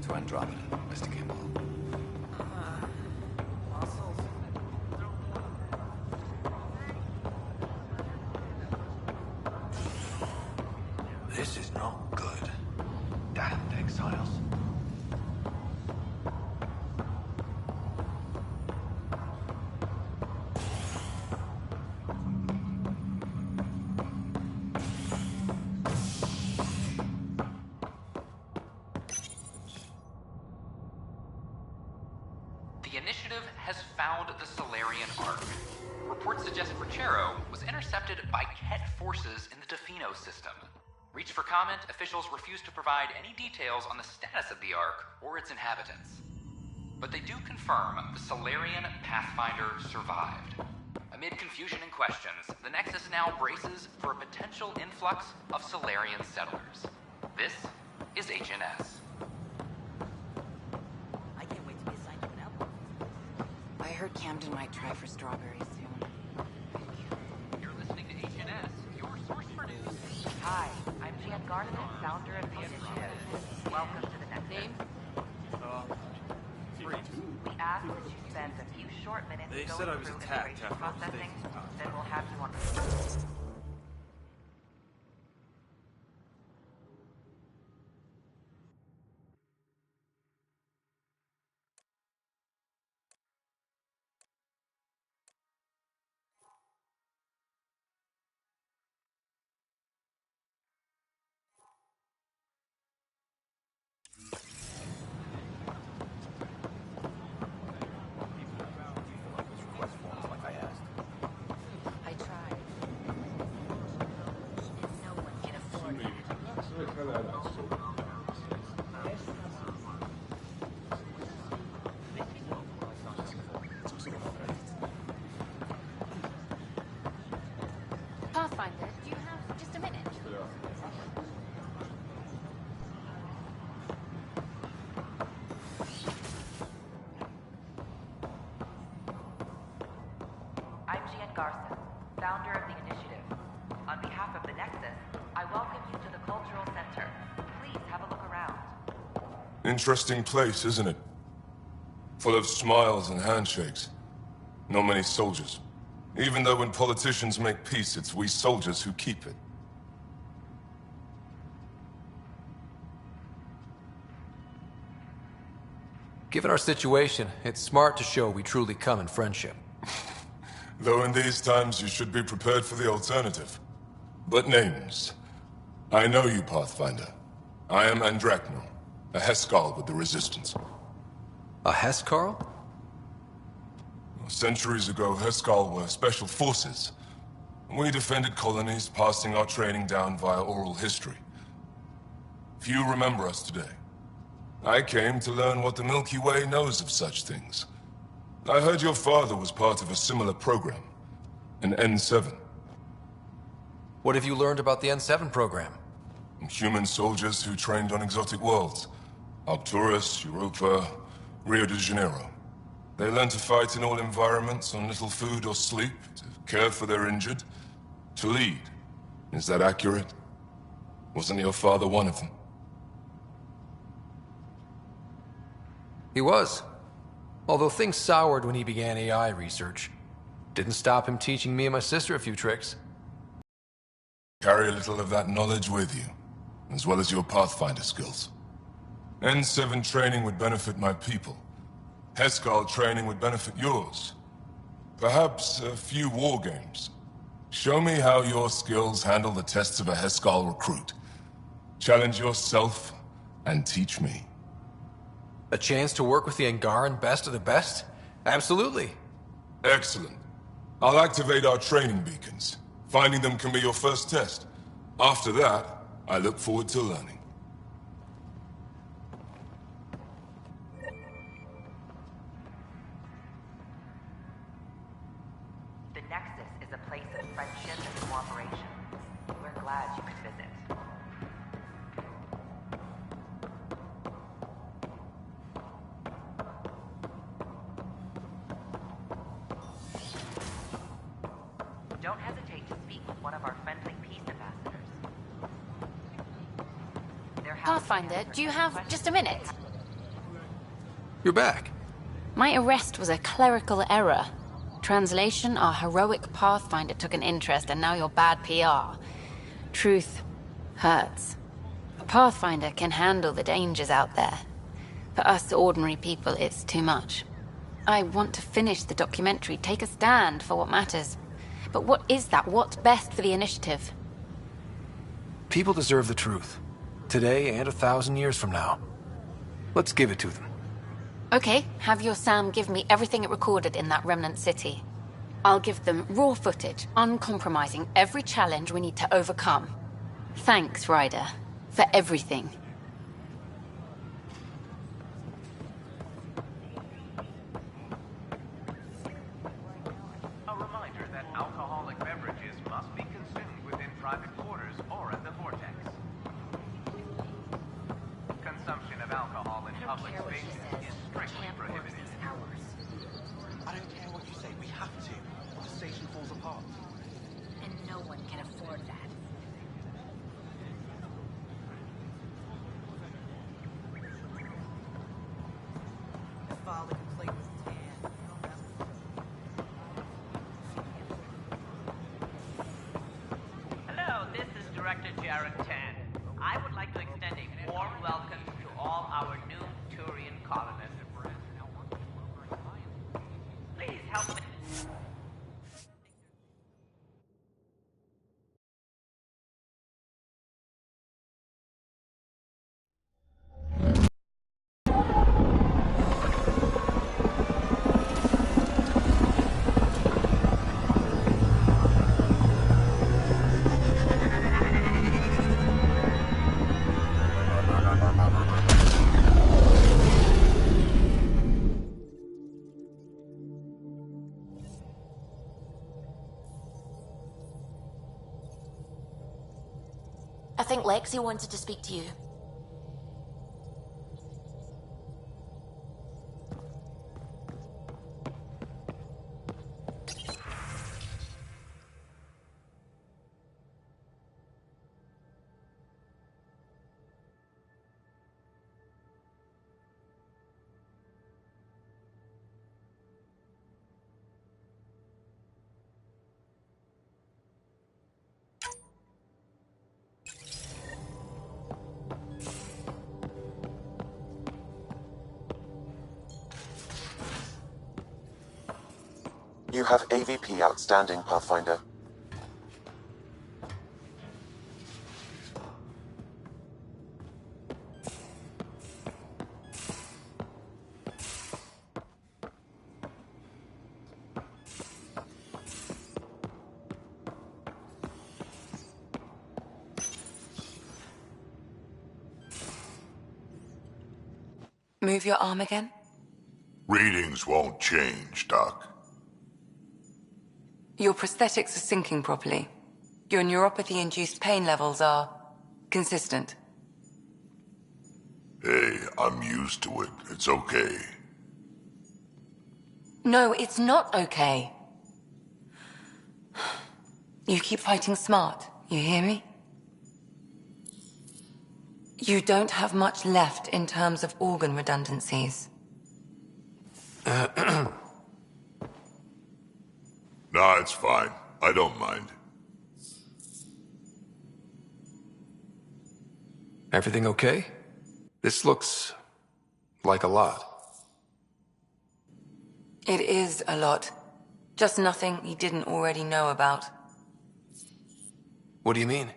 To Andromeda, Mr. Kimball. Muscles. This is not good. Damned exiles. The initiative has found the Solarian Ark. Reports suggest Ferchero was intercepted by Ket forces in the Defino system. Reached for comment, officials refuse to provide any details on the status of the Ark or its inhabitants. But they do confirm the Solarian Pathfinder survived. Amid confusion and questions, the Nexus now braces for a potential influx of Solarian settlers. This is HNS. I heard Camden might try for strawberries soon. You're listening to HNS, your source for news. Hi, I'm Jan Garson, founder of the initiative. Welcome to the next name. We ask that you spend a few short minutes They going said I was through attacked immigration after I was processing, taken. then we'll have you on. I tried. No one can afford it. Pathfinder, do you have just a minute? I'm Gian Garson, founder of the initiative. On behalf of the Nexus, I welcome you to the Cultural Center. Please have a look around. Interesting place, isn't it? Full of smiles and handshakes. Not many soldiers. Even though when politicians make peace, it's we soldiers who keep it. Given our situation, it's smart to show we truly come in friendship. Though in these times you should be prepared for the alternative. But names. I know you, Pathfinder. I am Andraknor, a Heskal with the Resistance. A Hescarl? Centuries ago, Heskal were special forces. We defended colonies, passing our training down via oral history. Few remember us today. I came to learn what the Milky Way knows of such things. I heard your father was part of a similar program, an N7. What have you learned about the N7 program? Human soldiers who trained on exotic worlds. Arcturus, Europa, Rio de Janeiro. They learn to fight in all environments on little food or sleep, to care for their injured, to lead. Is that accurate? Wasn't your father one of them? He was. Although things soured when he began AI research. Didn't stop him teaching me and my sister a few tricks. Carry a little of that knowledge with you, as well as your Pathfinder skills. N7 training would benefit my people. Heskal training would benefit yours. Perhaps a few war games. Show me how your skills handle the tests of a Heskal recruit. Challenge yourself and teach me. A chance to work with the Angaran best of the best? Absolutely. Excellent. I'll activate our training beacons. Finding them can be your first test. After that, I look forward to learning. The Nexus is a place of friendship and cooperation. We're glad you could visit. Don't hesitate to speak with one of our friendly peace ambassadors. Pathfinder, do you have just a minute? You're back. My arrest was a clerical error. Translation, our heroic Pathfinder took an interest and now you're bad PR. Truth hurts. A Pathfinder can handle the dangers out there. For us ordinary people, it's too much. I want to finish the documentary, take a stand for what matters. But what is that? What's best for the initiative? People deserve the truth. Today and 1,000 years from now. Let's give it to them. Okay, have your Sam give me everything it recorded in that remnant city. I'll give them raw footage, uncompromising every challenge we need to overcome. Thanks, Ryder, for everything. A reminder that alcoholic beverages must be consumed within private quarters or at the vortex. Consumption of alcohol in public spaces is strictly prohibited. I don't care what you say, we have to, or the station falls apart. And no one can afford that. File the complaint with Tan. Hello, this is Director Jared Tan. I would like to extend a warm welcome to all our new Turian colonists. Please help me. I think Lexi wanted to speak to you. You have AVP outstanding, Pathfinder. Move your arm again? Readings won't change, Doc. Your prosthetics are syncing properly. Your neuropathy-induced pain levels are consistent. Hey, I'm used to it. It's okay. No, it's not okay. You keep fighting smart, you hear me? You don't have much left in terms of organ redundancies. Nah, it's fine. I don't mind. Everything okay? This looks like a lot. It is a lot. Just nothing he didn't already know about. What do you mean?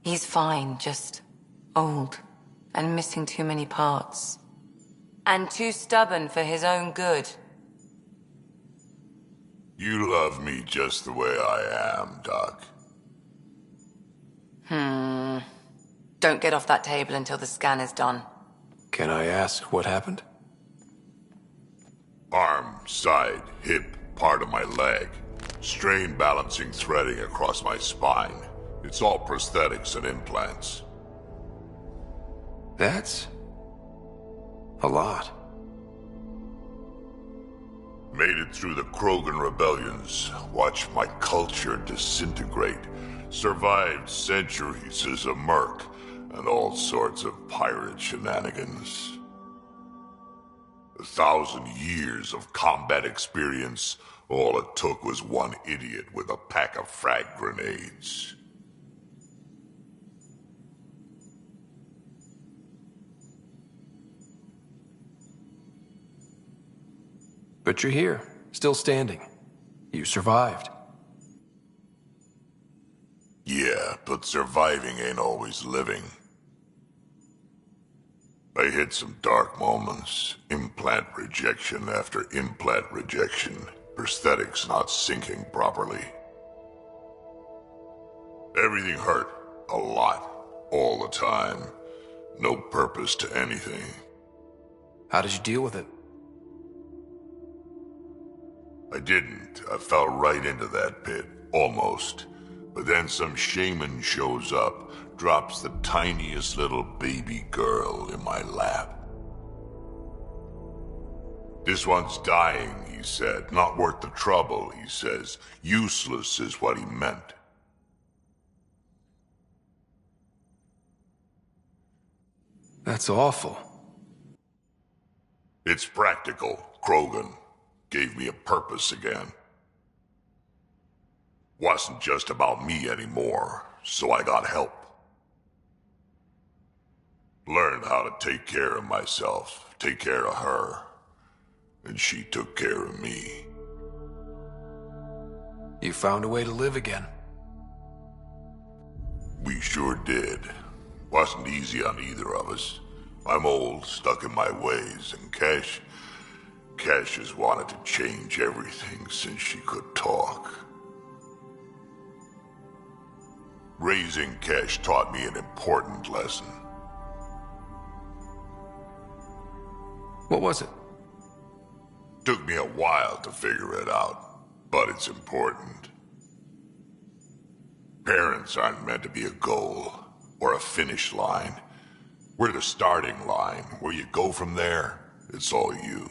He's fine, just old and missing too many parts. And too stubborn for his own good. You love me just the way I am, Doc. Don't get off that table until the scan is done. Can I ask what happened? Arm, side, hip, part of my leg. Strain balancing threading across my spine. It's all prosthetics and implants. That's a lot. Made it through the Krogan rebellions. Watched my culture disintegrate. Survived centuries as a merc and all sorts of pirate shenanigans. 1,000 years of combat experience. All it took was one idiot with a pack of frag grenades. But you're here, still standing. You survived. Yeah, but surviving ain't always living. I hit some dark moments. Implant rejection after implant rejection. Prosthetics not syncing properly. Everything hurt. A lot. All the time. No purpose to anything. How did you deal with it? I didn't. I fell right into that pit. Almost. But then some shaman shows up, drops the tiniest little baby girl in my lap. This one's dying, he said. Not worth the trouble, he says. Useless is what he meant. That's awful. It's practical. Krogan gave me a purpose again. Wasn't just about me anymore, so I got help. Learned how to take care of myself, take care of her. And she took care of me. You found a way to live again. We sure did. Wasn't easy on either of us. I'm old, stuck in my ways, and Cash has wanted to change everything since she could talk. Raising Cash taught me an important lesson. What was it? Took me a while to figure it out, but it's important. Parents aren't meant to be a goal or a finish line. We're the starting line. Where you go from there, it's all you.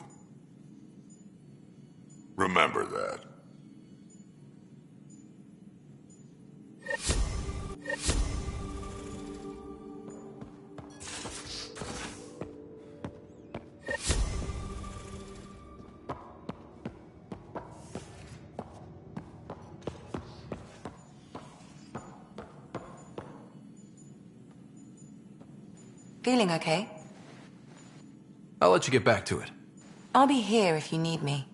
Remember that. Feeling okay? I'll let you get back to it. I'll be here if you need me.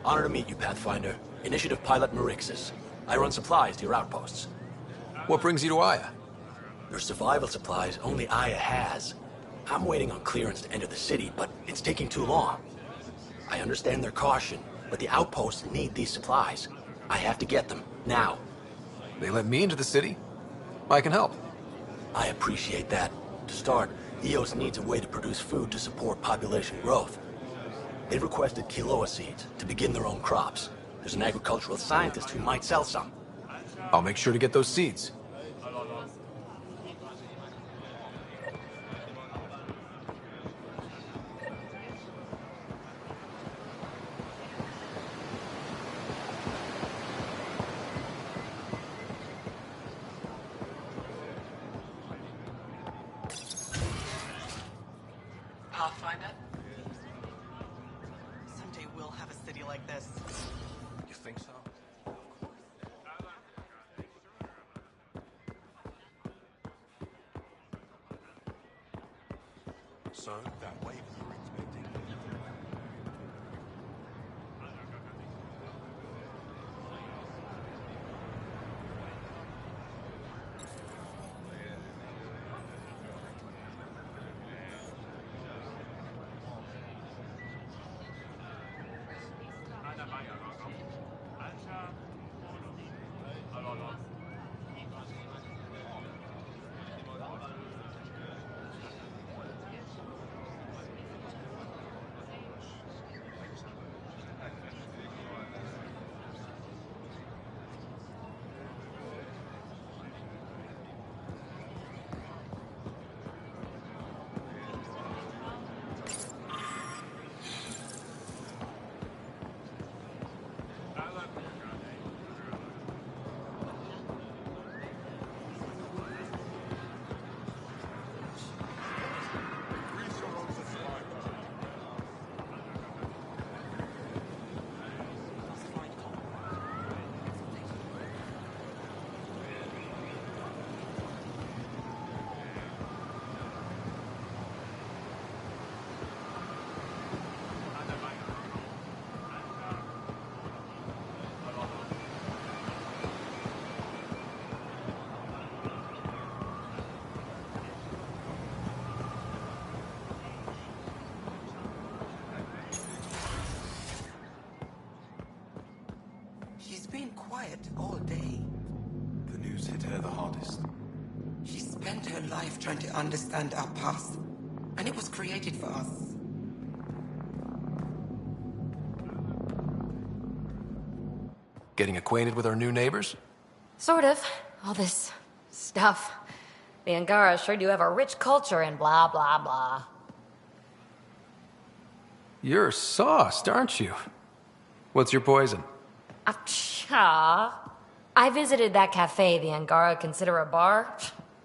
Honor to meet you, Pathfinder. Initiative Pilot Marixus. I run supplies to your outposts. What brings you to Aya? Your survival supplies only Aya has. I'm waiting on clearance to enter the city, but it's taking too long. I understand their caution, but the outposts need these supplies. I have to get them, now. They let me into the city? I can help. I appreciate that. To start, EOS needs a way to produce food to support population growth. They've requested quinoa seeds to begin their own crops. There's an agricultural scientist who might sell some. I'll make sure to get those seeds. Pathfinder? Someday we'll have a city like this. You think so? So, that wave you were expecting? all day. The news hit her the hardest. She spent her life trying to understand our past, and it was created for us. Getting acquainted with our new neighbors? Sort of. All this stuff. The Angara sure do have a rich culture and blah, blah, blah. You're sauced, aren't you? What's your poison? Acha. I visited that cafe the Angara consider a bar.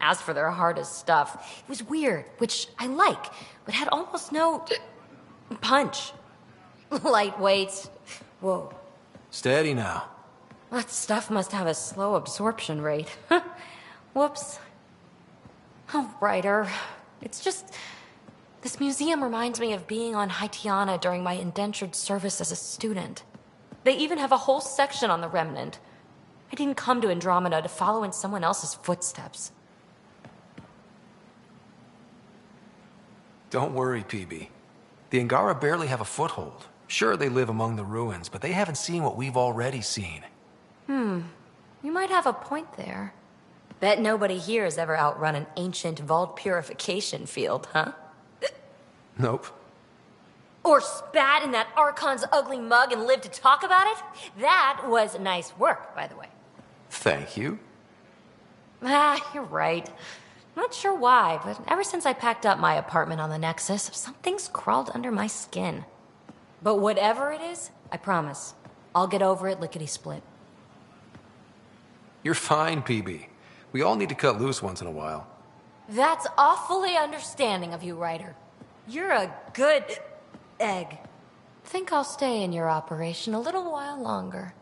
Asked for their hardest stuff. It was weird, which I like, but had almost no punch. Lightweight. Whoa. Steady now. That stuff must have a slow absorption rate. Whoops. Oh, Ryder. It's just... This museum reminds me of being on Haitiana during my indentured service as a student. They even have a whole section on the Remnant. I didn't come to Andromeda to follow in someone else's footsteps. Don't worry, PB. The Angara barely have a foothold. Sure, they live among the ruins, but they haven't seen what we've already seen. You might have a point there. Bet nobody here has ever outrun an ancient vault purification field, huh? Nope. Or spat in that Archon's ugly mug and lived to talk about it? That was nice work, by the way. Thank you. You're right. Not sure why, but ever since I packed up my apartment on the Nexus, something's crawled under my skin. But whatever it is, I promise, I'll get over it lickety-split. You're fine, PB. We all need to cut loose once in a while. That's awfully understanding of you, Ryder. You're a good egg. Think I'll stay in your operation a little while longer.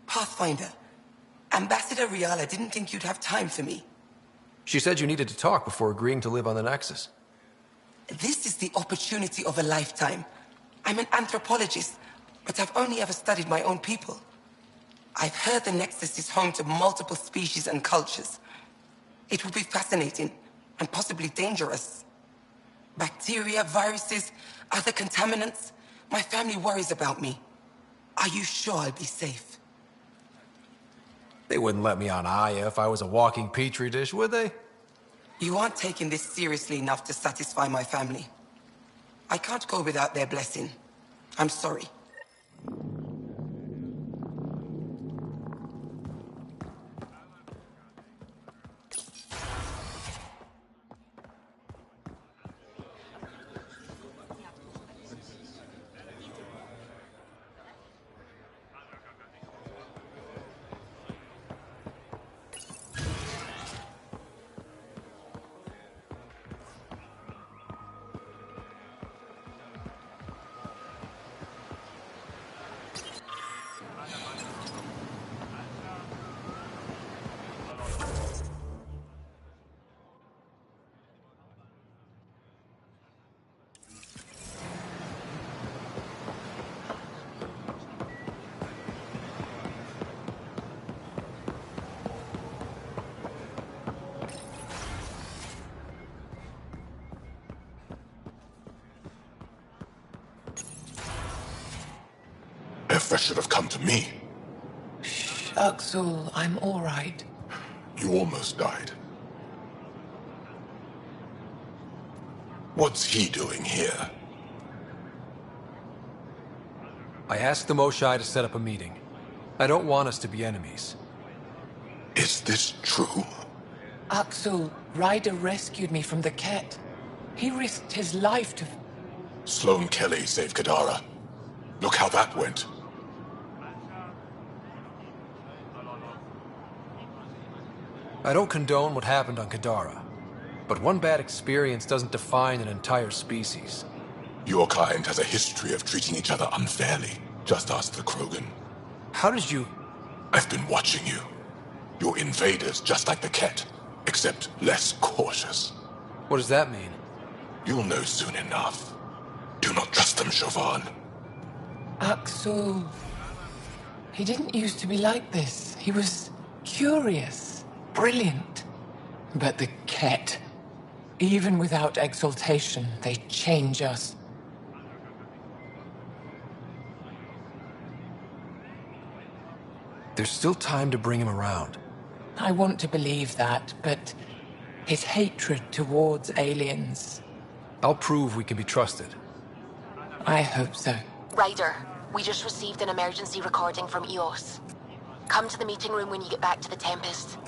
Pathfinder, Ambassador Riala didn't think you'd have time for me. She said you needed to talk before agreeing to live on the Nexus. This is the opportunity of a lifetime. I'm an anthropologist, but I've only ever studied my own people. I've heard the Nexus is home to multiple species and cultures. It will be fascinating and possibly dangerous. Bacteria, viruses, other contaminants. My family worries about me. Are you sure I'll be safe? They wouldn't let me on Aya if I was a walking petri dish, would they? You aren't taking this seriously enough to satisfy my family. I can't go without their blessing. I'm sorry. Efra should have come to me. Axel, I'm all right. You almost died. What's he doing here? I asked the Moshai to set up a meeting. I don't want us to be enemies. Is this true? Axel, Ryder rescued me from the Ket. He risked his life to... Sloane Kelly saved Kadara. Look how that went. I don't condone what happened on Kadara, but one bad experience doesn't define an entire species. Your kind has a history of treating each other unfairly. Just ask the Krogan. How did you... I've been watching you. You're invaders just like the Ket, except less cautious. What does that mean? You'll know soon enough. Do not trust them, Chauvin. Axel. He didn't used to be like this. He was curious, brilliant. But the Ket, even without exaltation, they change us. There's still time to bring him around. I want to believe that, but his hatred towards aliens... I'll prove we can be trusted. I hope so. Ryder, we just received an emergency recording from EOS. Come to the meeting room when you get back to the Tempest.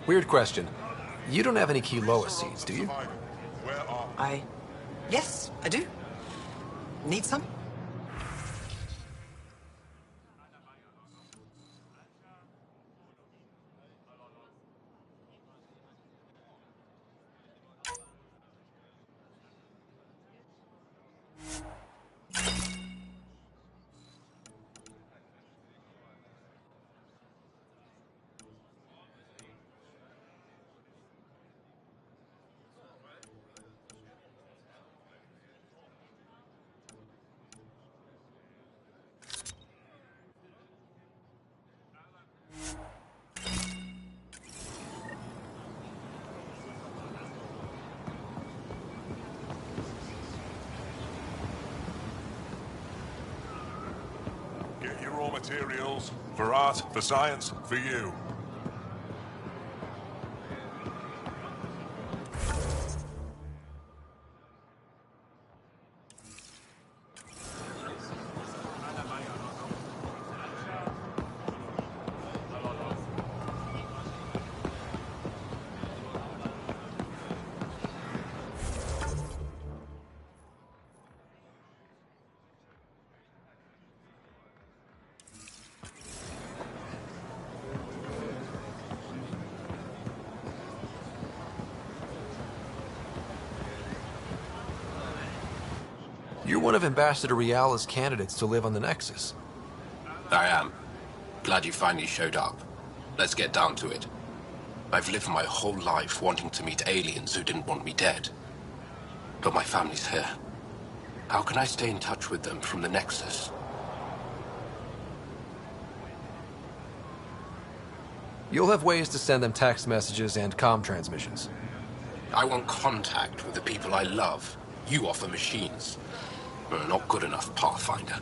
Weird question. You don't have any Kiloa seeds, do you? Yes, I do. Need some? Get your raw materials. For art, for science, for you. You're one of Ambassador Reala's candidates to live on the Nexus. I am. Glad you finally showed up. Let's get down to it. I've lived my whole life wanting to meet aliens who didn't want me dead. But my family's here. How can I stay in touch with them from the Nexus? You'll have ways to send them text messages and comm transmissions. I want contact with the people I love. You offer machines. Not good enough, Pathfinder.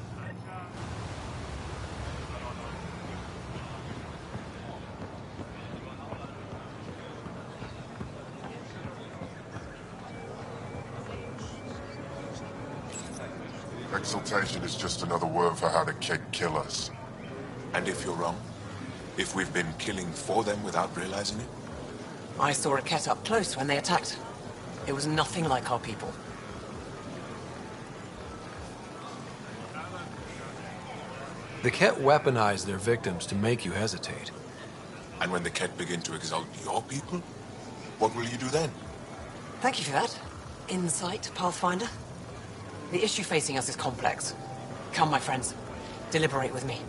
Exaltation is just another word for how the Ket kill us. And if you're wrong? If we've been killing for them without realizing it? I saw a Ket up close when they attacked. It was nothing like our people. The Ket weaponize their victims to make you hesitate. And when the Ket begin to exalt your people, what will you do then? Thank you for that. Insight, Pathfinder. The issue facing us is complex. Come, my friends. Deliberate with me.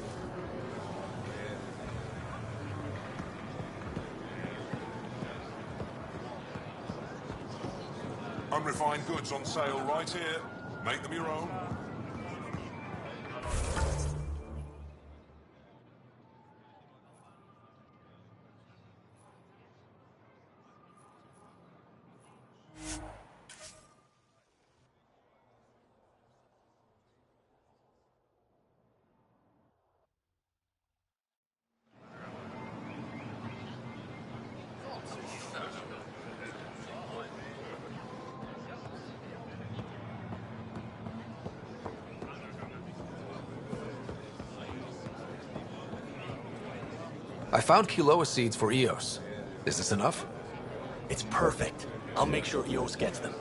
Unrefined goods on sale right here. Make them your own. I found Kiloa seeds for Eos. Is this enough? It's perfect. I'll make sure Eos gets them.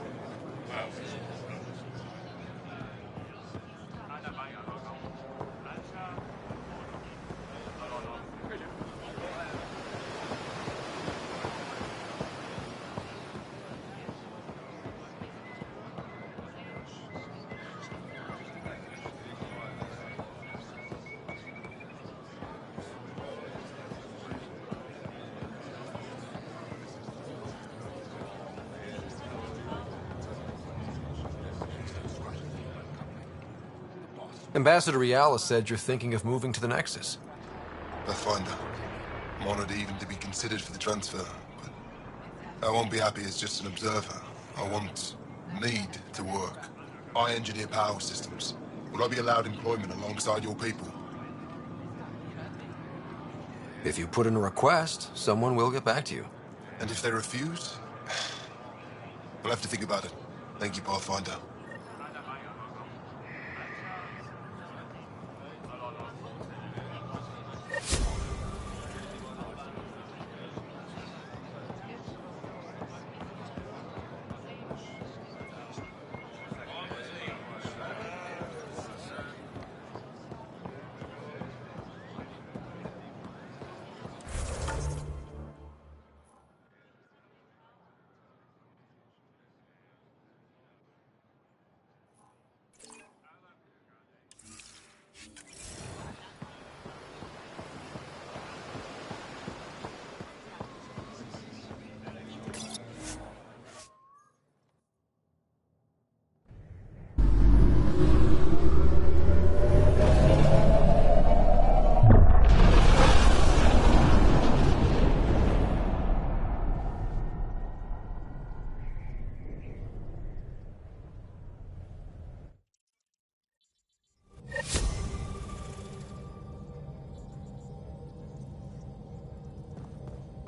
Ambassador Riala said you're thinking of moving to the Nexus. Pathfinder. I'm honored even to be considered for the transfer, but I won't be happy as just an observer. I need to work. I engineer power systems. Will I be allowed employment alongside your people? If you put in a request, someone will get back to you. And if they refuse? I'll have to think about it. Thank you, Pathfinder.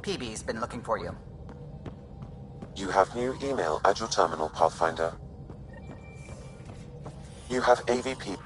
PB's been looking for you. You have new email at your terminal, Pathfinder. You have AVP.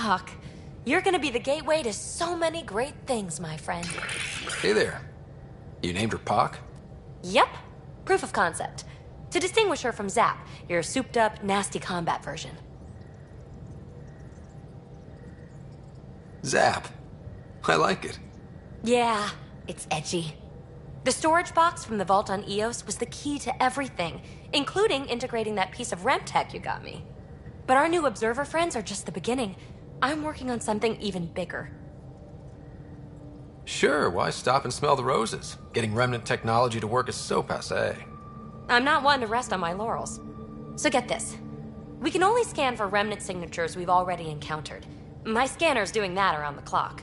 Pock. You're gonna be the gateway to so many great things, my friend. Hey there. You named her Pock? Yep. Proof of concept. To distinguish her from Zap, your souped-up, nasty combat version. Zap. I like it. Yeah, it's edgy. The storage box from the vault on Eos was the key to everything, including integrating that piece of REM tech you got me. But our new observer friends are just the beginning. I'm working on something even bigger. Sure, why stop and smell the roses? Getting remnant technology to work is so passé. I'm not one to rest on my laurels. So get this. We can only scan for remnant signatures we've already encountered. My scanner's doing that around the clock.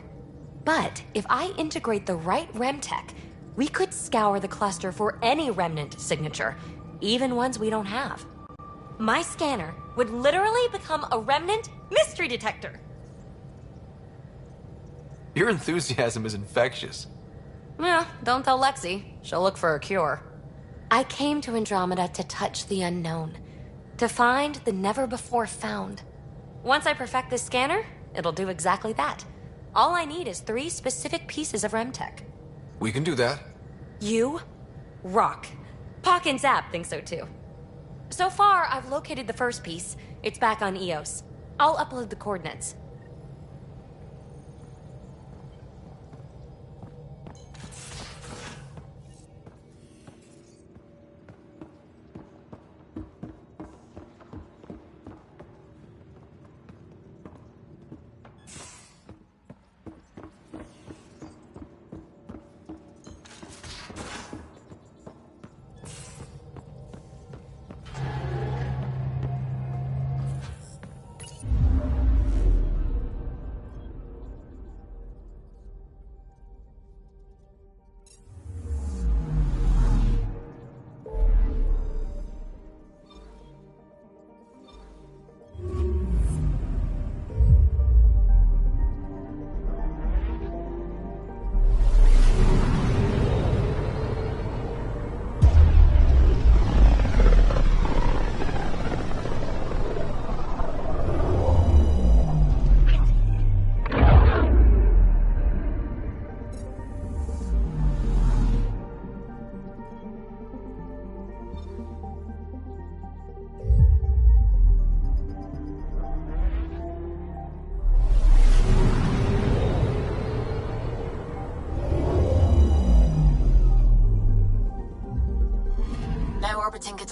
But if I integrate the right REM tech, we could scour the cluster for any remnant signature, even ones we don't have. My scanner would literally become a remnant mystery detector. Your enthusiasm is infectious. Yeah, don't tell Lexi. She'll look for a cure. I came to Andromeda to touch the unknown, to find the never-before-found. Once I perfect this scanner, it'll do exactly that. All I need is 3 specific pieces of REM tech. We can do that. You rock. Pock and Zap think so too. So far, I've located the first piece. It's back on Eos. I'll upload the coordinates.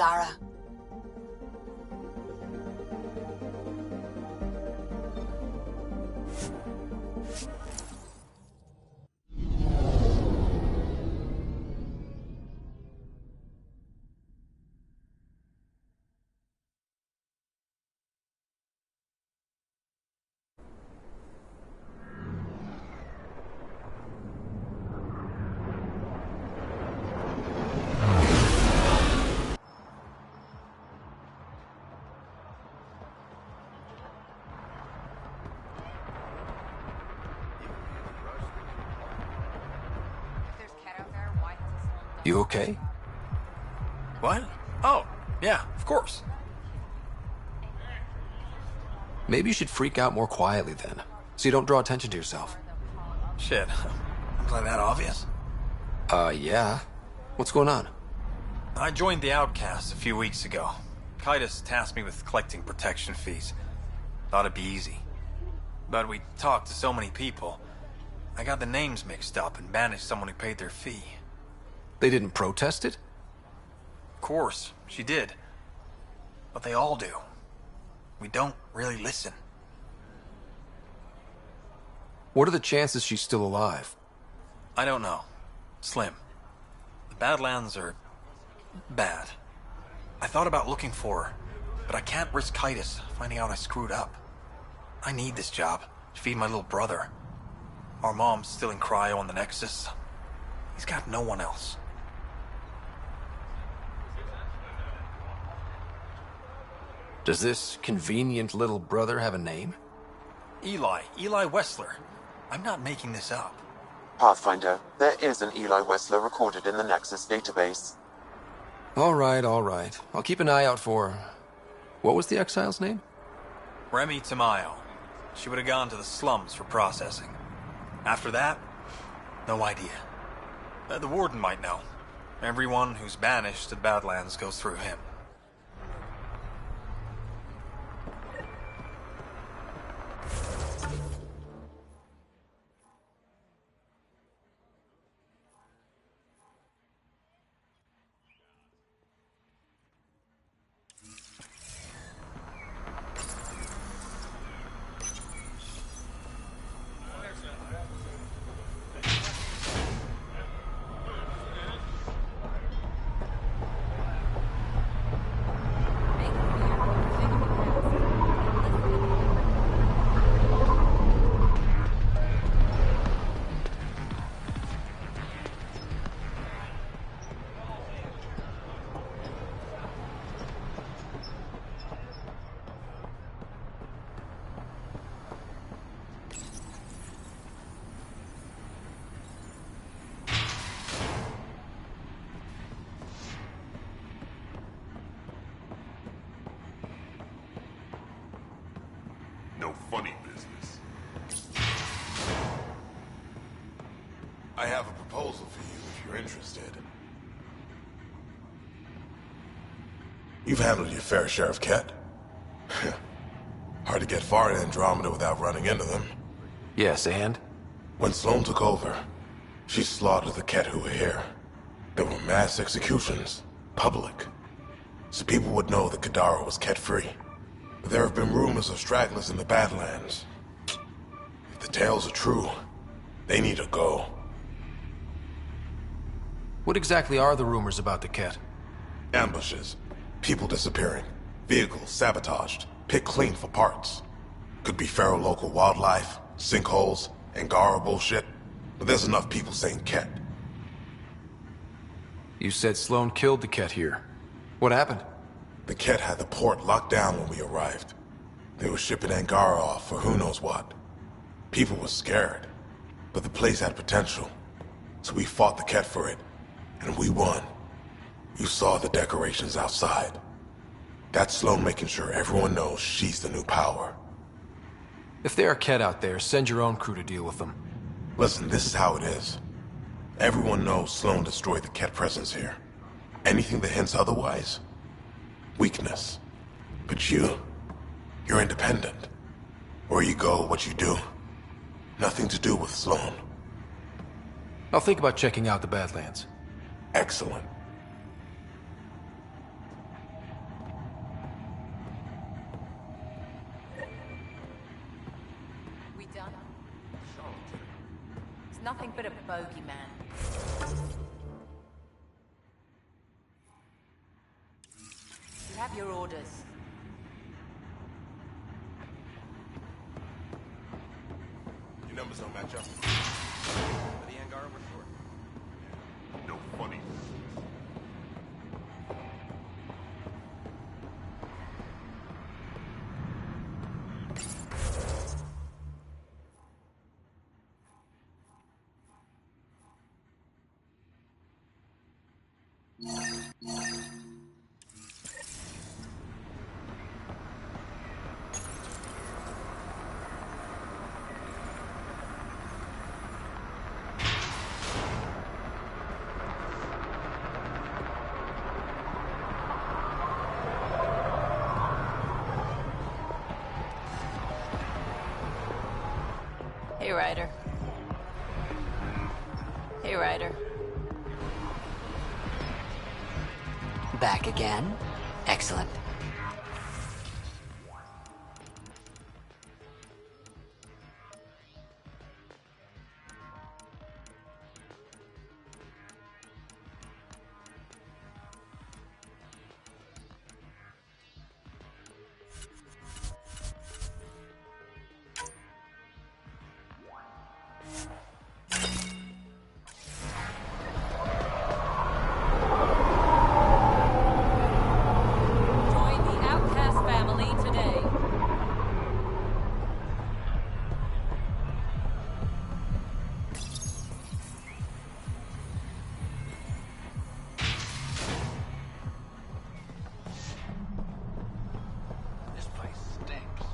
Zara. You okay? What? Oh, yeah, of course. Maybe you should freak out more quietly then, so you don't draw attention to yourself. Shit. Was I that obvious? Yeah. What's going on? I joined the Outcasts a few weeks ago. Kitus tasked me with collecting protection fees. Thought it'd be easy. But we talked to so many people, I got the names mixed up and banished someone who paid their fee. They didn't protest it? Of course, she did. But they all do. We don't really listen. What are the chances she's still alive? I don't know. Slim. The Badlands are bad. I thought about looking for her, but I can't risk Kitus finding out I screwed up. I need this job to feed my little brother. Our mom's still in cryo on the Nexus. He's got no one else. Does this convenient little brother have a name? Eli Wessler. I'm not making this up. Pathfinder, there is an Eli Wessler recorded in the Nexus database. All right. I'll keep an eye out for... What was the exile's name? Remy Tamayo. She would have gone to the slums for processing. After that, no idea. The warden might know. Everyone who's banished to the Badlands goes through him. No funny business. I have a proposal for you if you're interested. You've handled your fair share of Ket. Hard to get far in Andromeda without running into them. Yes, and? When Sloane took over, she slaughtered the Ket who were here. There were mass executions, public. So people would know that Kadara was Ket-free. But there have been rumors of stragglers in the Badlands. If the tales are true, they need to go. What exactly are the rumors about the Ket? Ambushes, people disappearing, vehicles sabotaged, picked clean for parts. Could be feral local wildlife, sinkholes, Angara bullshit. But there's enough people saying Ket. You said Sloane killed the Ket here. What happened? The Ket had the port locked down when we arrived. They were shipping Angara off for who knows what. People were scared, but the place had potential. So we fought the Ket for it, and we won. You saw the decorations outside. That's Sloane making sure everyone knows she's the new power. If there are Ket out there, send your own crew to deal with them. Listen, this is how it is. Everyone knows Sloane destroyed the Ket presence here. Anything that hints otherwise, weakness. But you're independent. Where you go, what you do. Nothing to do with Sloane. I'll think about checking out the Badlands. Excellent. He's nothing but a bogeyman. You have your orders. Your numbers don't match up. The Angara were short. No funny. Hey, Ryder. Hey, Ryder. Back again? Excellent. Join the Outcast family today. This place stinks.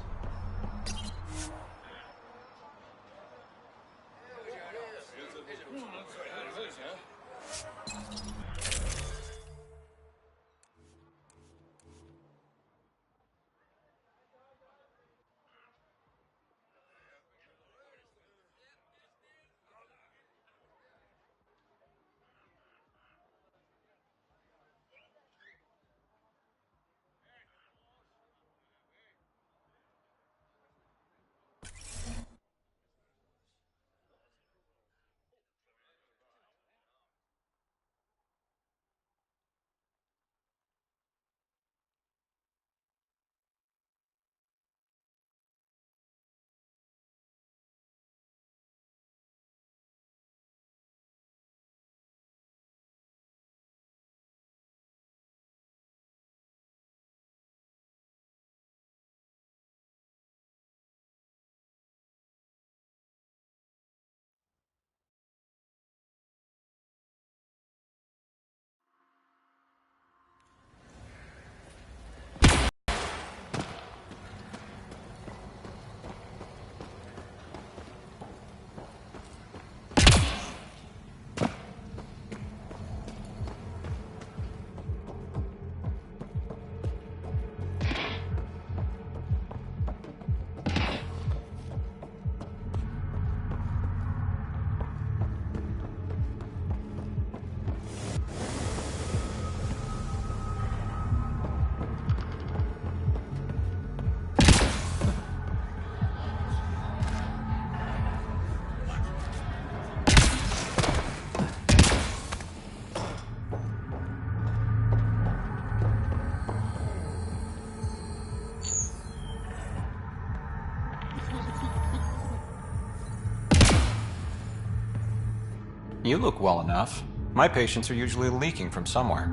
You look well enough. My patients are usually leaking from somewhere.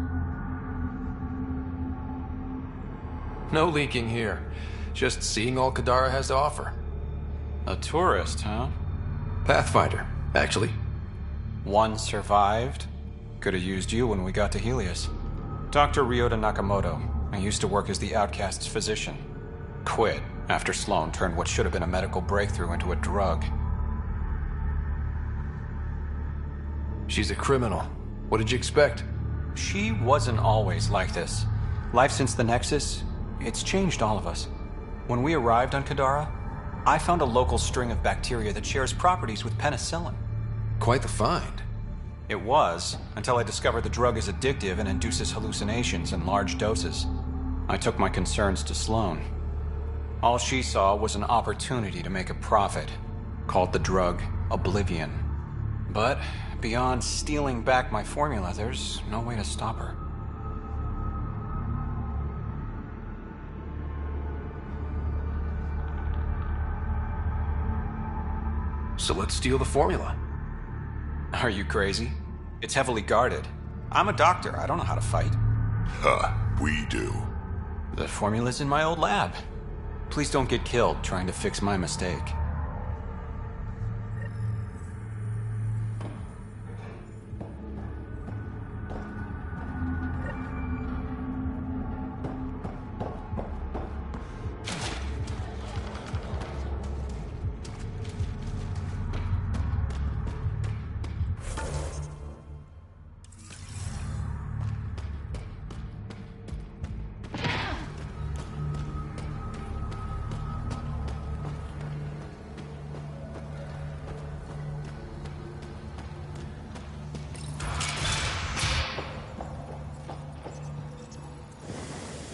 No leaking here. Just seeing all Kadara has to offer. A tourist, huh? Pathfinder, actually. One survived. Could have used you when we got to Helios. Dr. Ryota Nakamoto. I used to work as the Outcast's physician. Quit after Sloan turned what should have been a medical breakthrough into a drug. She's a criminal. What did you expect? She wasn't always like this. Life since the Nexus, it's changed all of us. When we arrived on Kadara, I found a local string of bacteria that shares properties with penicillin. Quite the find. It was, until I discovered the drug is addictive and induces hallucinations in large doses. I took my concerns to Sloan. All she saw was an opportunity to make a profit, called the drug Oblivion. But beyond stealing back my formula, there's no way to stop her. So let's steal the formula. Are you crazy? It's heavily guarded. I'm a doctor. I don't know how to fight. We do. The formula's in my old lab. Please don't get killed trying to fix my mistake.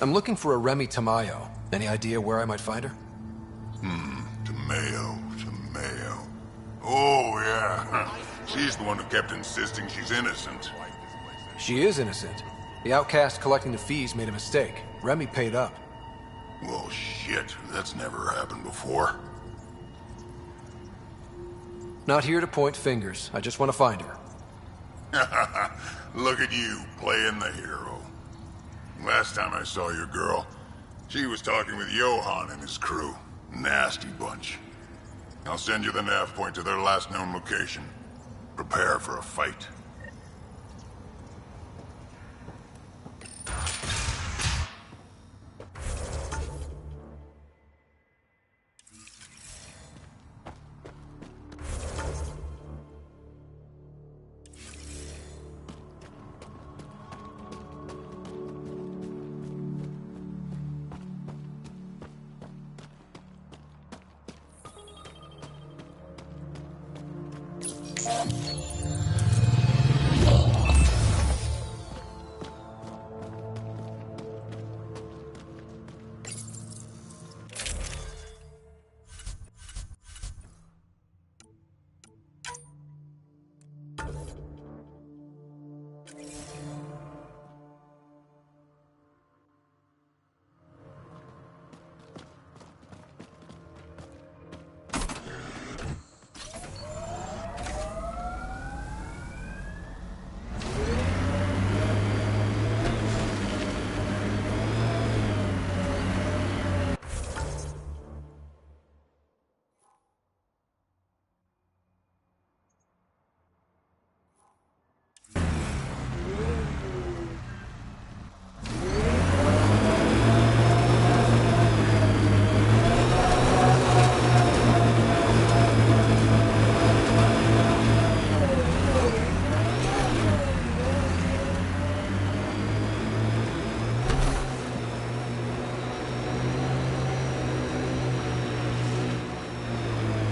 I'm looking for a Remy Tamayo. Any idea where I might find her? Tamayo. Oh, yeah. She's the one who kept insisting she's innocent. She is innocent. The outcast collecting the fees made a mistake. Remy paid up. Well, shit. That's never happened before. Not here to point fingers. I just want to find her. Look at you, playing the hero. Last time I saw your girl, she was talking with Johan and his crew. Nasty bunch. I'll send you the nav point to their last known location. Prepare for a fight.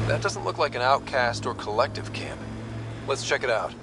That doesn't look like an outcast or collective camp. Let's check it out.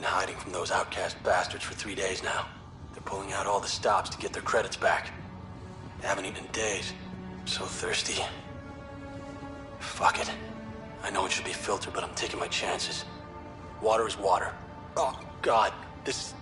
hiding from those outcast bastards for 3 days now. They're pulling out all the stops to get their credits back. They haven't eaten in days. So thirsty. Fuck it. I know it should be filtered, but I'm taking my chances. Water is water. Oh, God. This...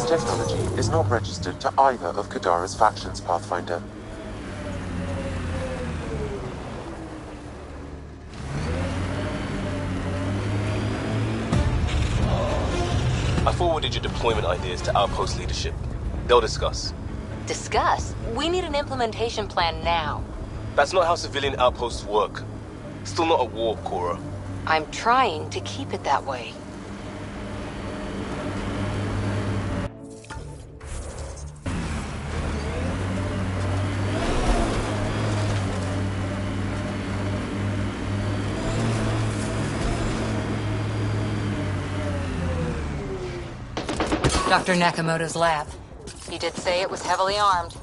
Technology is not registered to either of Kadara's factions, Pathfinder. I forwarded your deployment ideas to Outpost leadership. They'll discuss. Discuss? We need an implementation plan now. That's not how civilian outposts work. Still not a war, Cora. I'm trying to keep it that way. Dr. Nakamoto's lab. He did say it was heavily armed.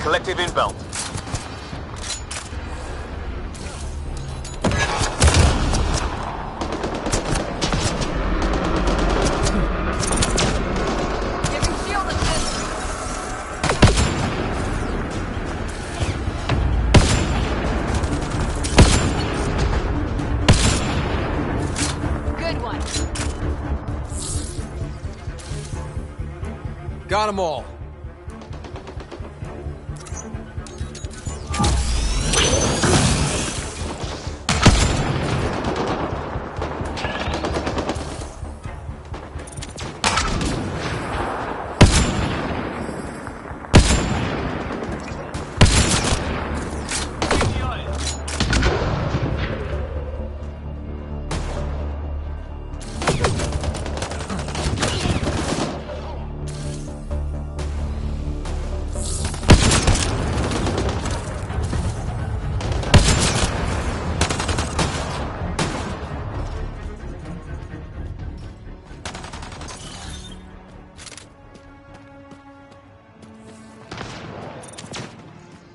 Collective inbound. Good one. Got them all.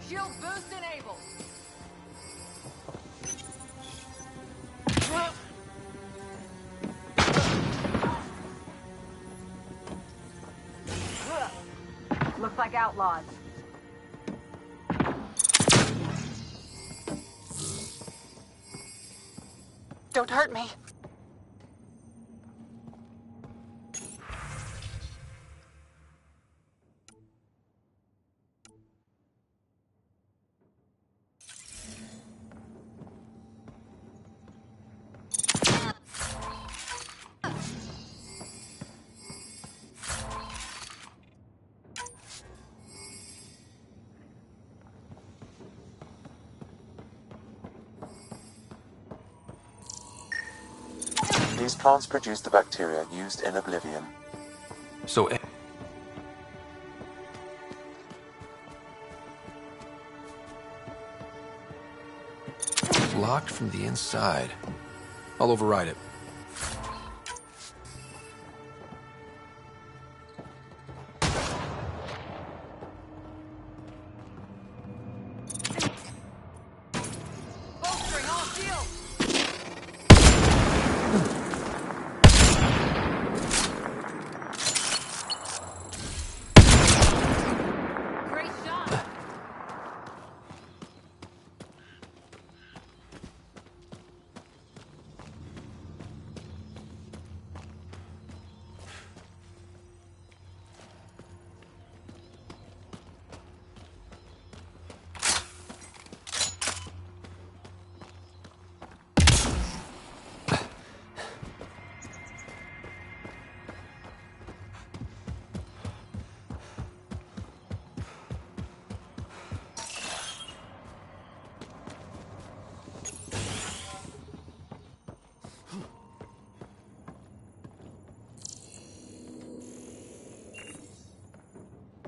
Shield boost enabled. Looks like outlaws. Don't hurt me. These plants produce the bacteria used in Oblivion. So... Locked from the inside. I'll override it. Bolstering all shields! Great shot!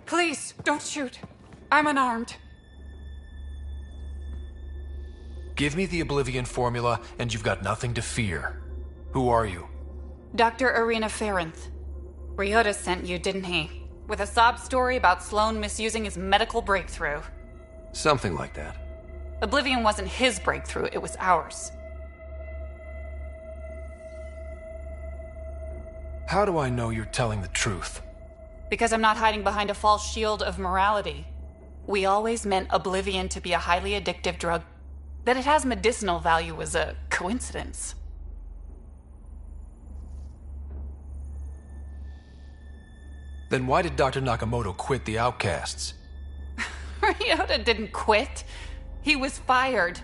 Please, don't shoot. I'm unarmed. Give me the Oblivion formula, and you've got nothing to fear. Who are you? Dr. Irina Ferenth. Ryota sent you, didn't he? With a sob story about Sloan misusing his medical breakthrough. Something like that. Oblivion wasn't his breakthrough, it was ours. How do I know you're telling the truth? Because I'm not hiding behind a false shield of morality. We always meant Oblivion to be a highly addictive drug. That it has medicinal value was a coincidence. Then why did Dr. Nakamoto quit the Outcasts? Ryota didn't quit. He was fired.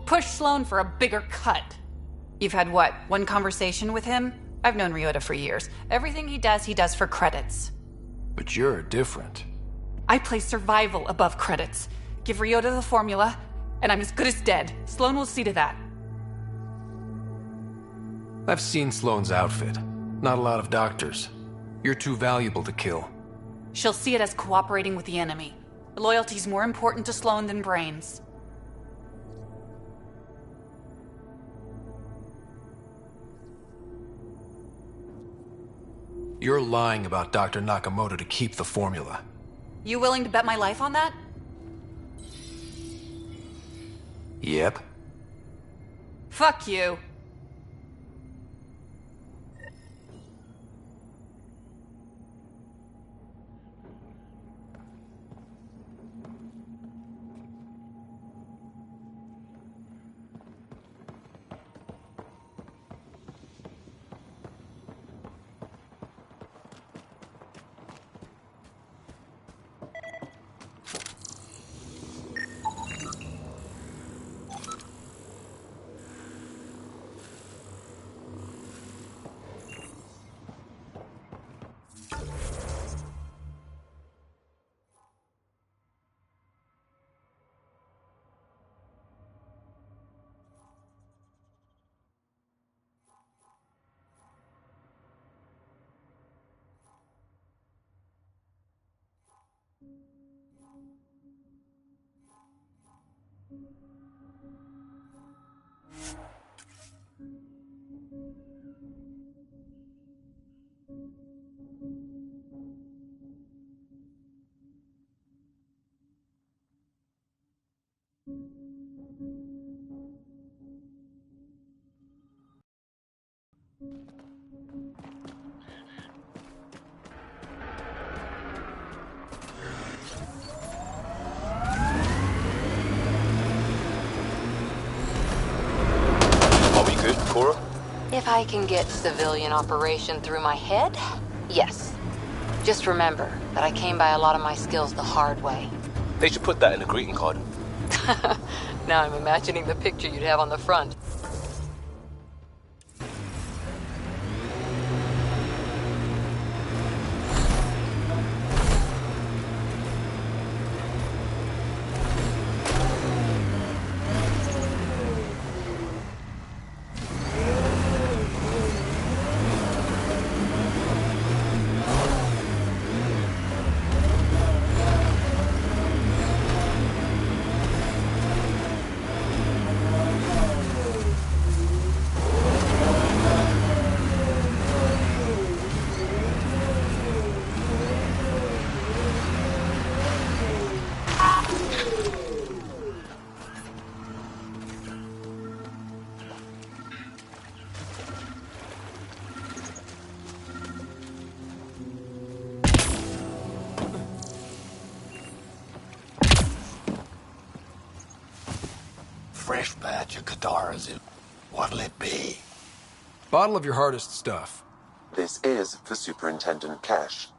Pushed Sloan for a bigger cut. You've had what, one conversation with him? I've known Ryota for years. Everything he does for credits. But you're different. I place survival above credits. Give Ryota the formula, and I'm as good as dead. Sloan will see to that. I've seen Sloan's outfit. Not a lot of doctors. You're too valuable to kill. She'll see it as cooperating with the enemy. Loyalty's more important to Sloan than brains. You're lying about Dr. Nakamoto to keep the formula. You willing to bet my life on that? Yep. Fuck you. If I can get civilian operation through my head, yes. Just remember that I came by a lot of my skills the hard way. They should put that in a greeting card. Now I'm imagining the picture you'd have on the front. batch of Kadaras in. What'll it be? Bottle of your hardest stuff. This is for Superintendent Cash.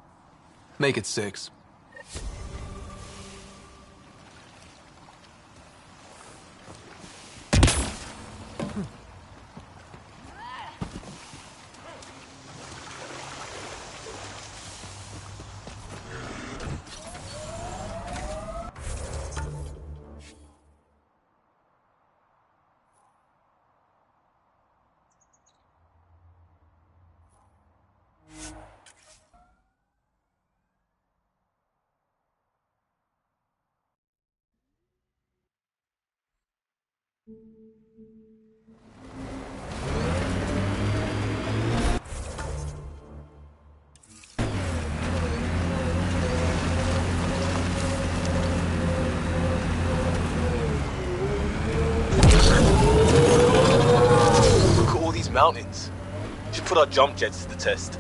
Make it 6. Look at all these mountains. Should put our jump jets to the test.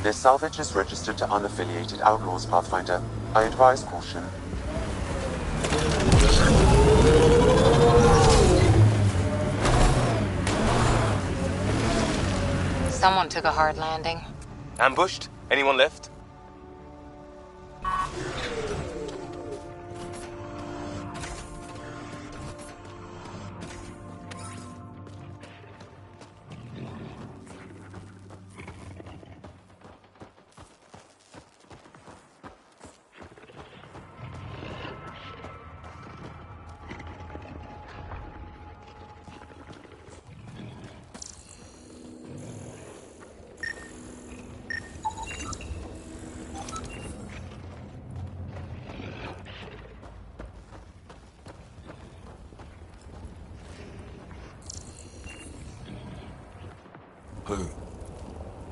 This salvage is registered to unaffiliated outlaws, Pathfinder. I advise caution. Someone took a hard landing. Ambushed? Anyone left?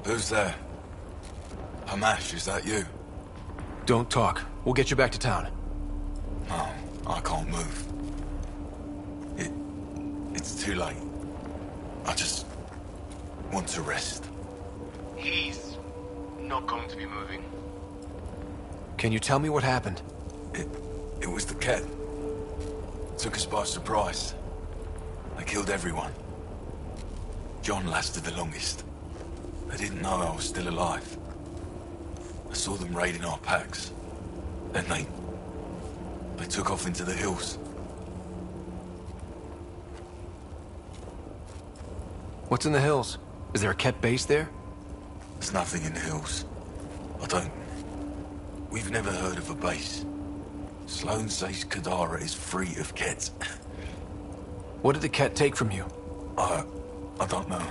Who's there? Hamash, is that you? Don't talk. We'll get you back to town. No, I can't move. It's too late. I just want to rest. He's not going to be moving. Can you tell me what happened? It was the Ket. Took us by surprise. They killed everyone. John lasted the longest. They didn't know I was still alive. I saw them raiding our packs. Then they took off into the hills. What's in the hills? Is there a Ket base there? There's nothing in the hills. We've never heard of a base. Sloan says Kadara is free of Ket. What did the Ket take from you? I don't know.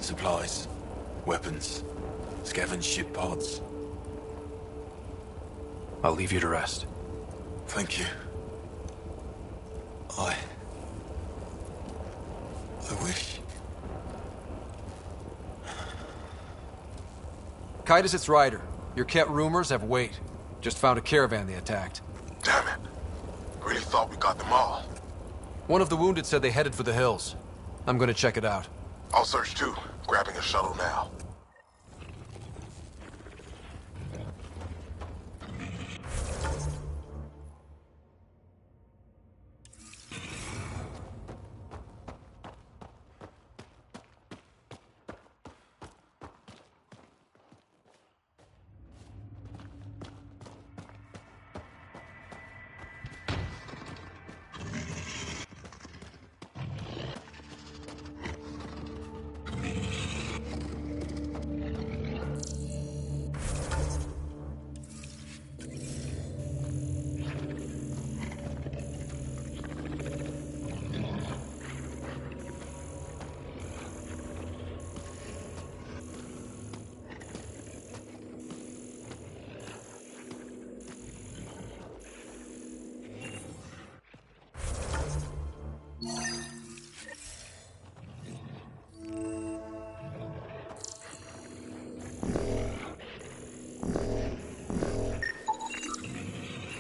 Supplies, weapons, scavenged ship parts. I'll leave you to rest. Thank you. I wish. Kite its rider. Your Ket rumors have weight. Just found a caravan they attacked. Damn it. Really thought we got them all. One of the wounded said they headed for the hills. I'm gonna check it out. I'll search too. Grabbing a shuttle now.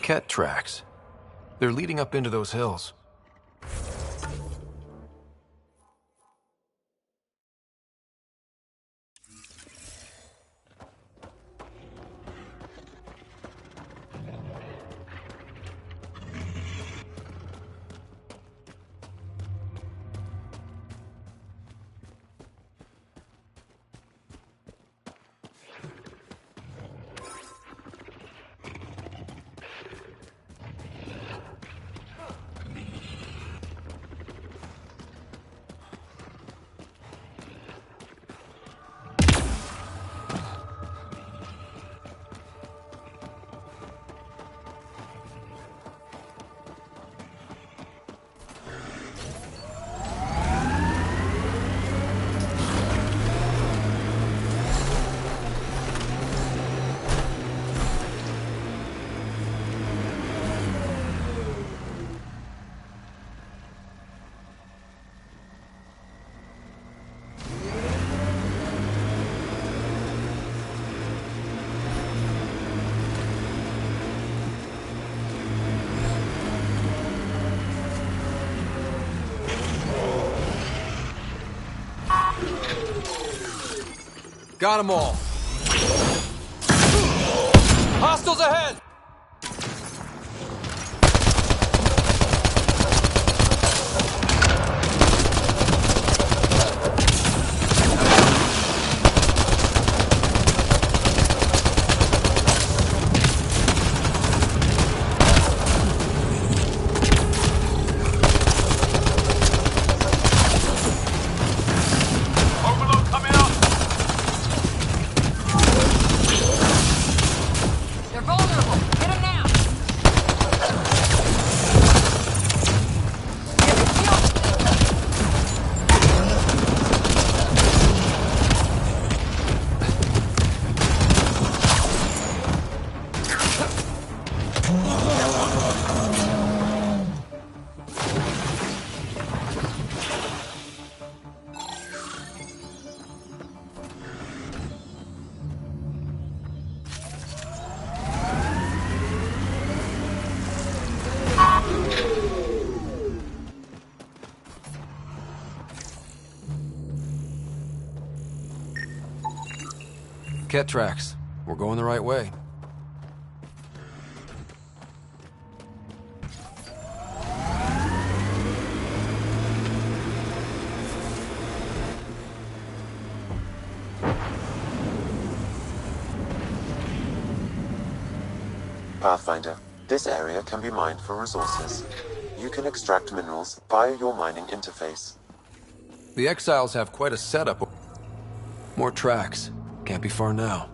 Ket tracks. They're leading up into those hills. Got them all. Hostiles ahead! Ket tracks. We're going the right way. Pathfinder, this area can be mined for resources. You can extract minerals via your mining interface. The Exiles have quite a setup. More tracks. Can't be far now.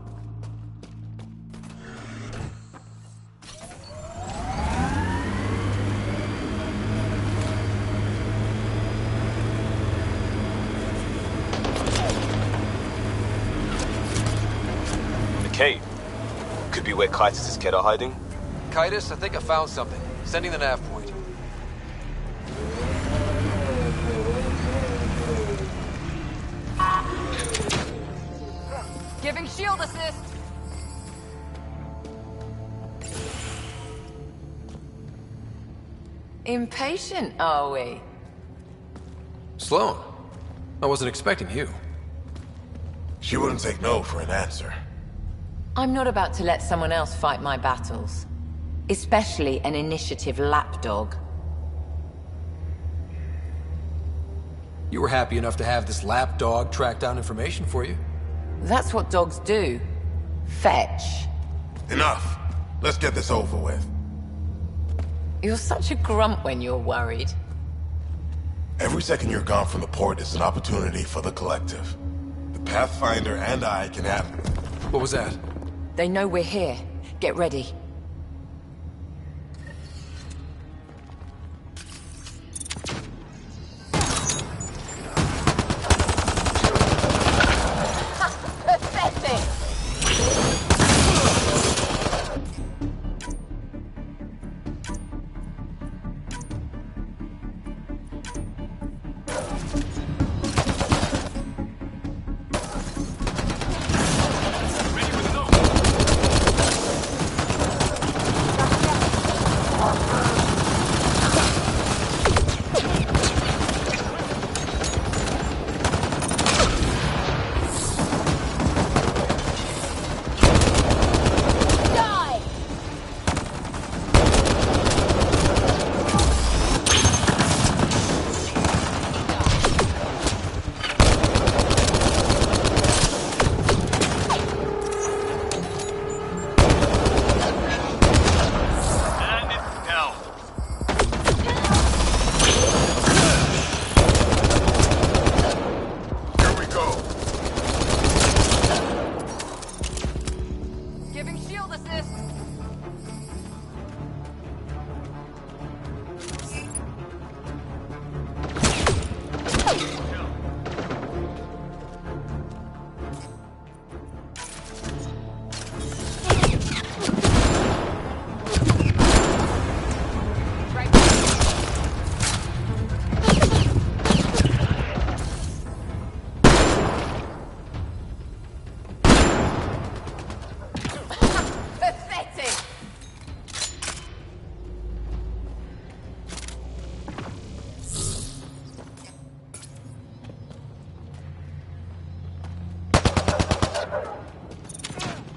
The cave. Could be where Kitus' Ket are hiding. Kitus, I think I found something. Sending the nav point. Giving shield assist. Impatient, are we? Sloan, I wasn't expecting you. She wouldn't take no for an answer. I'm not about to let someone else fight my battles. Especially an initiative lapdog. You were happy enough to have this lapdog track down information for you. That's what dogs do. Fetch. Enough. Let's get this over with. You're such a grump when you're worried. Every second you're gone from the port is an opportunity for the collective. The Pathfinder and I can have... What was that? They know we're here. Get ready.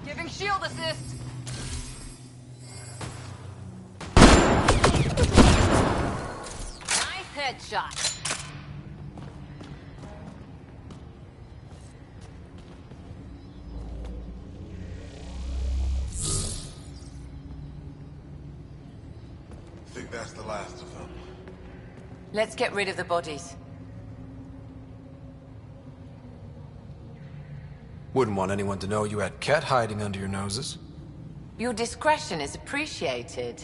Giving shield assist. Nice headshot. Think that's the last of them. Let's get rid of the bodies. Wouldn't want anyone to know you had Ket hiding under your noses. Your discretion is appreciated.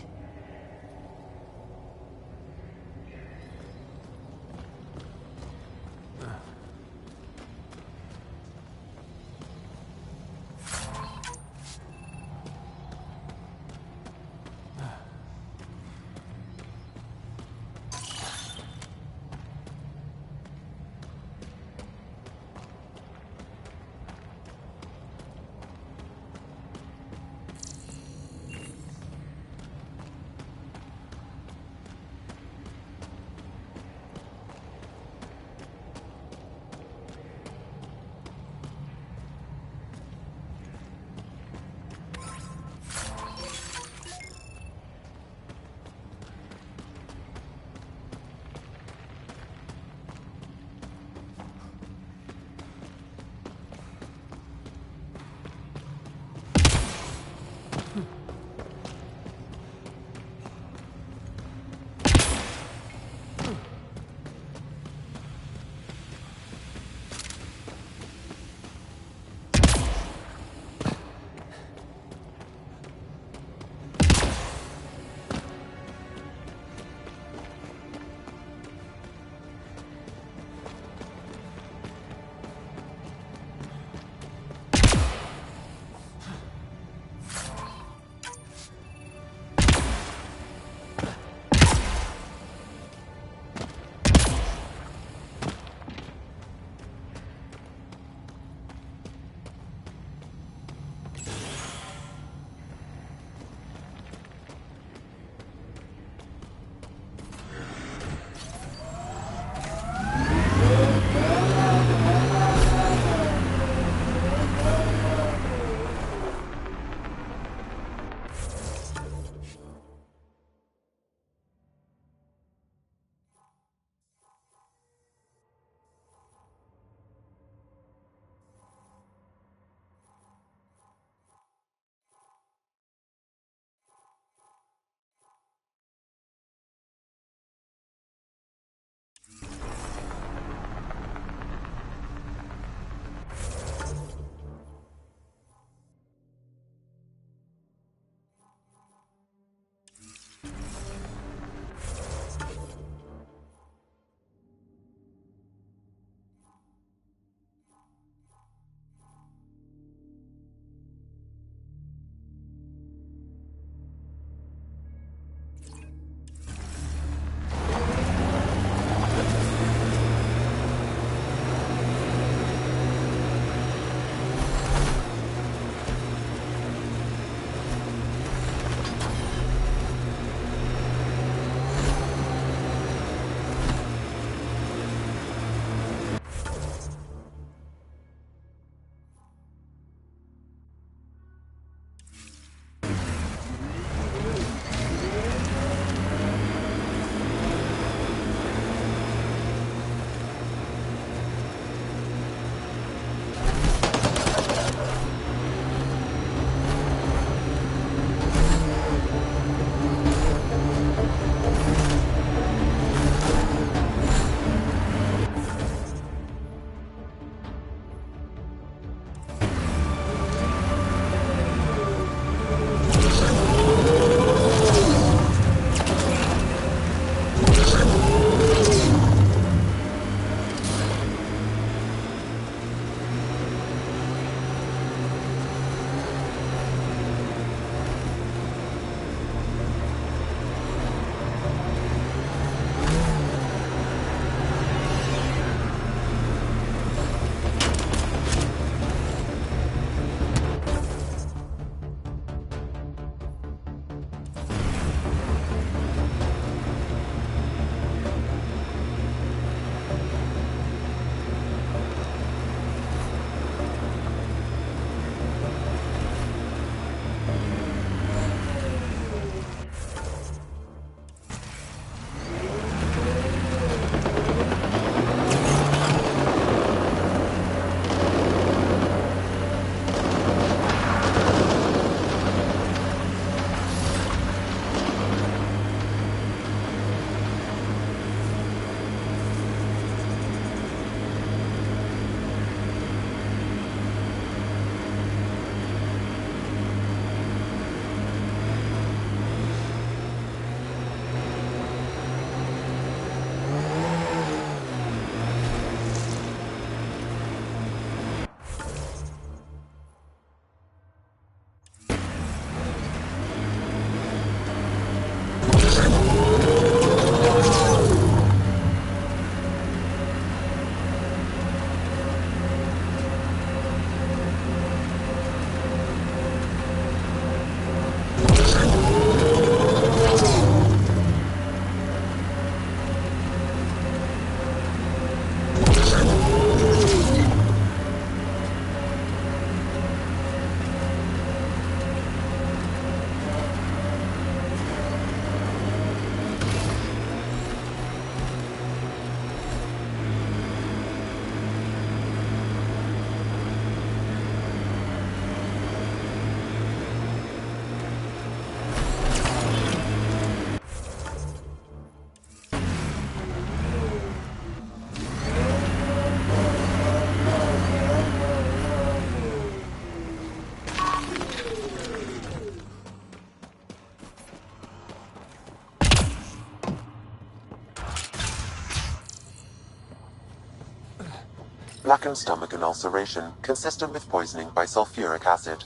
blackened stomach and ulceration, consistent with poisoning by sulfuric acid.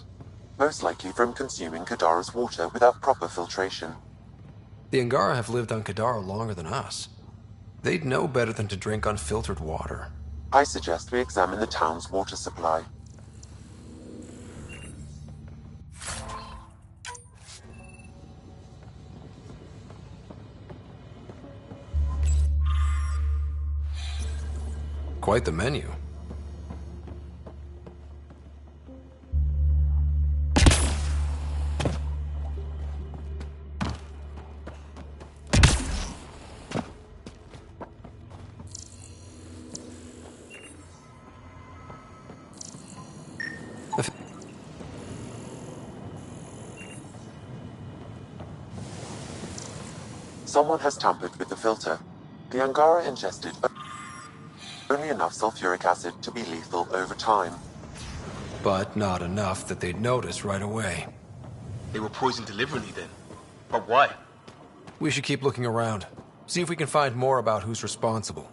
Most likely from consuming Kadara's water without proper filtration. The Angara have lived on Kadara longer than us. They'd know better than to drink unfiltered water. I suggest we examine the town's water supply. Quite the menu. Someone has tampered with the filter. The Angara ingested only enough sulfuric acid to be lethal over time. But not enough that they'd notice right away. They were poisoned deliberately then. But why? We should keep looking around. See if we can find more about who's responsible.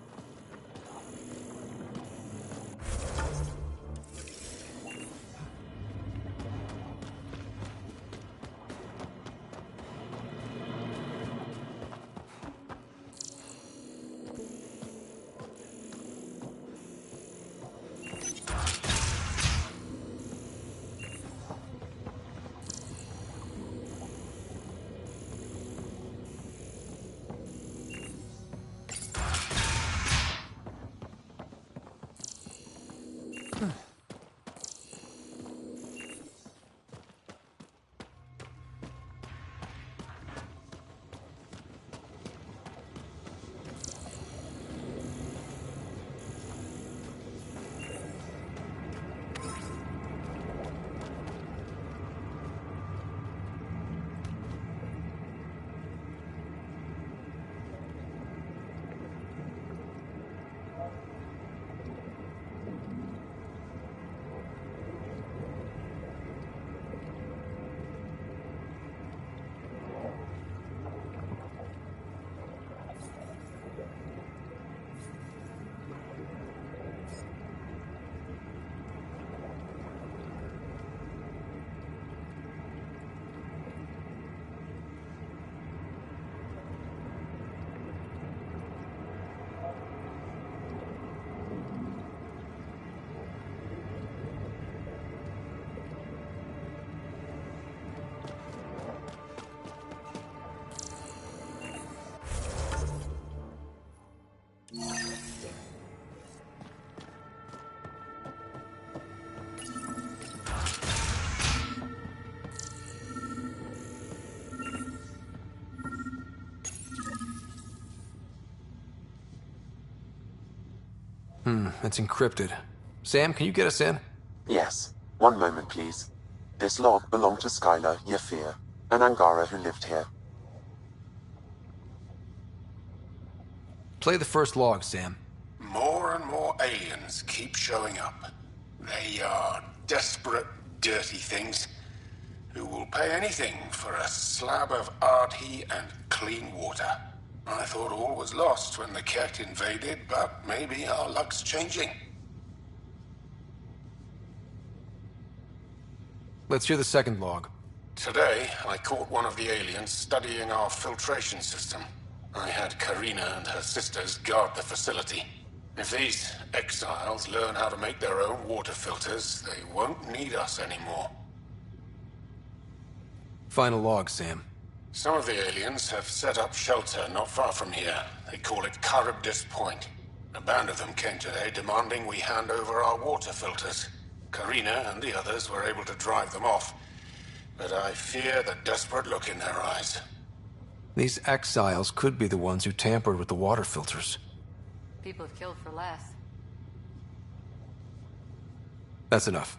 It's encrypted. Sam, can you get us in? Yes. One moment, please. This log belonged to Skylar Yafir, an Angara who lived here. Play the first log, Sam. More and more aliens keep showing up. They are desperate, dirty things who will pay anything for a slab of Ardhi and clean water. I thought all was lost when the Ket invaded, but maybe our luck's changing. Let's hear the second log. Today, I caught one of the aliens studying our filtration system. I had Karina and her sisters guard the facility. If these exiles learn how to make their own water filters, they won't need us anymore. Final log, Sam. Some of the aliens have set up shelter not far from here. They call it Charybdis Point. A band of them came today demanding we hand over our water filters. Karina and the others were able to drive them off, but I fear the desperate look in their eyes. These exiles could be the ones who tampered with the water filters. People have killed for less. That's enough.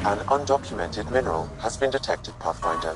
An undocumented mineral has been detected, Pathfinder.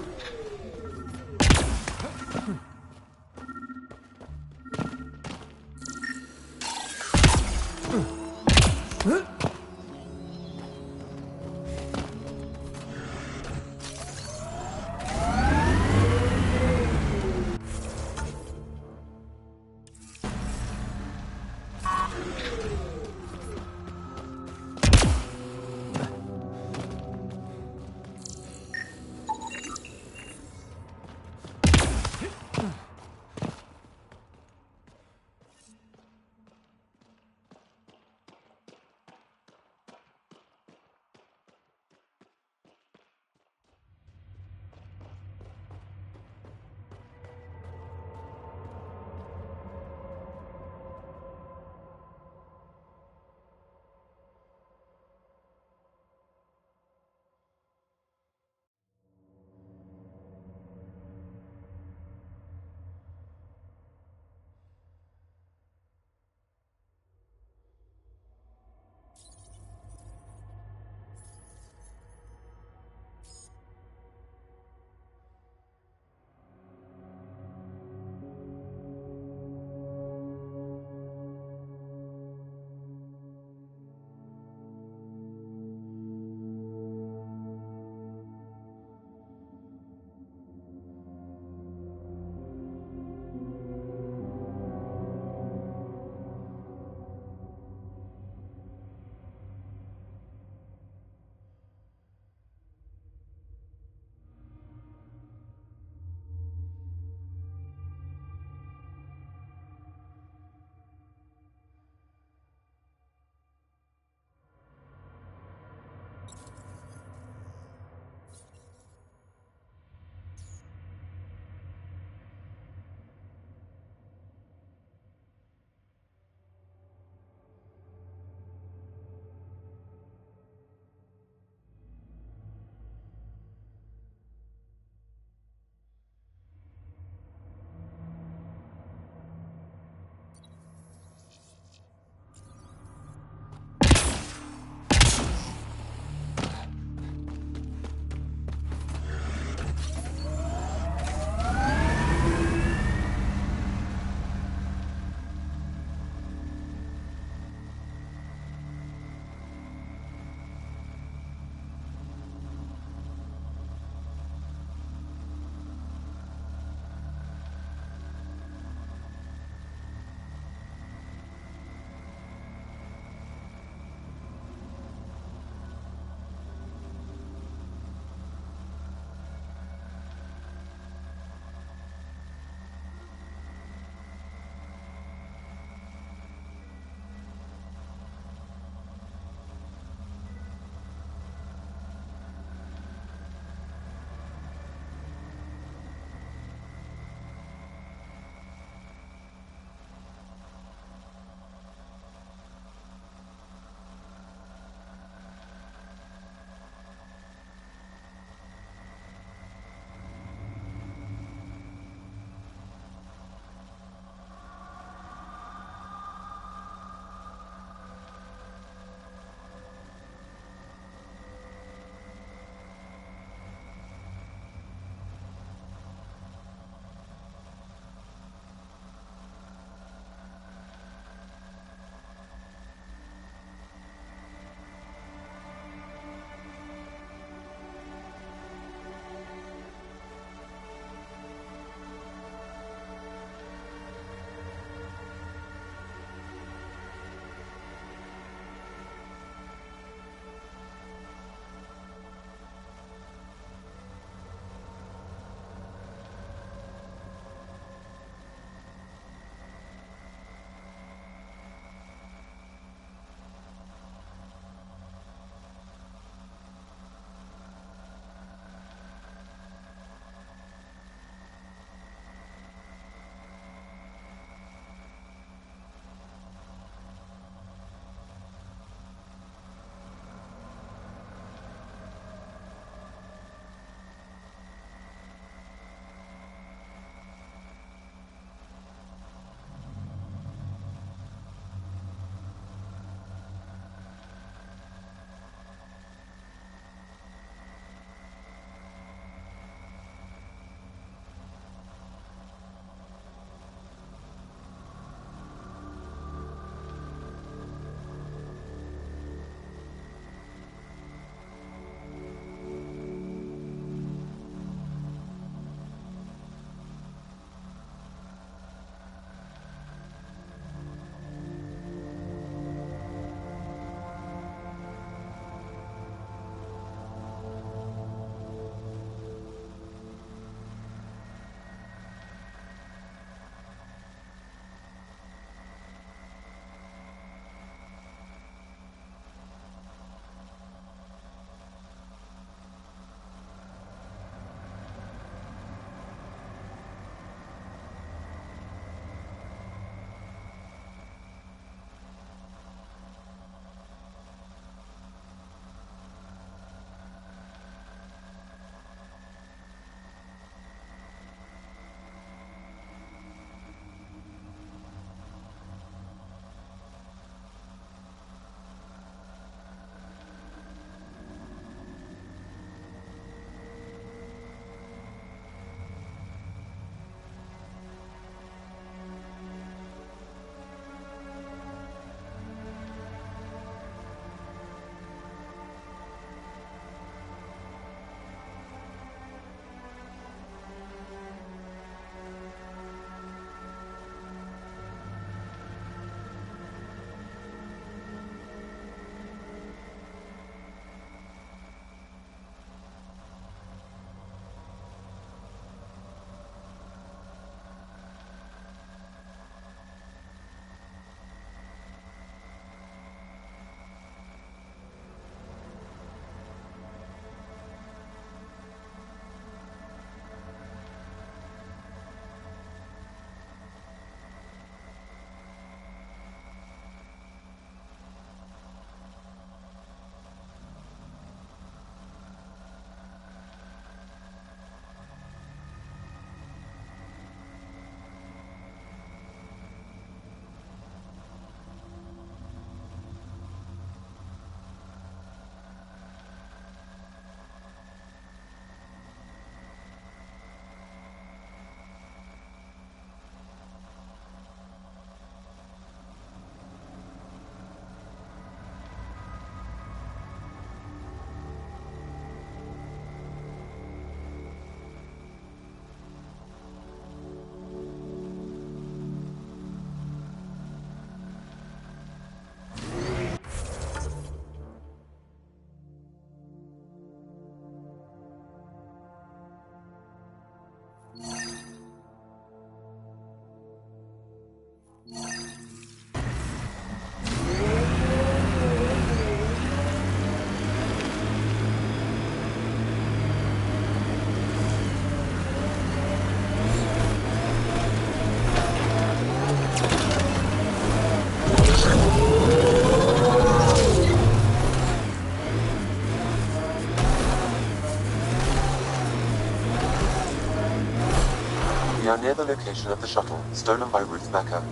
We are near the location of the shuttle, stolen by Ruth Becker.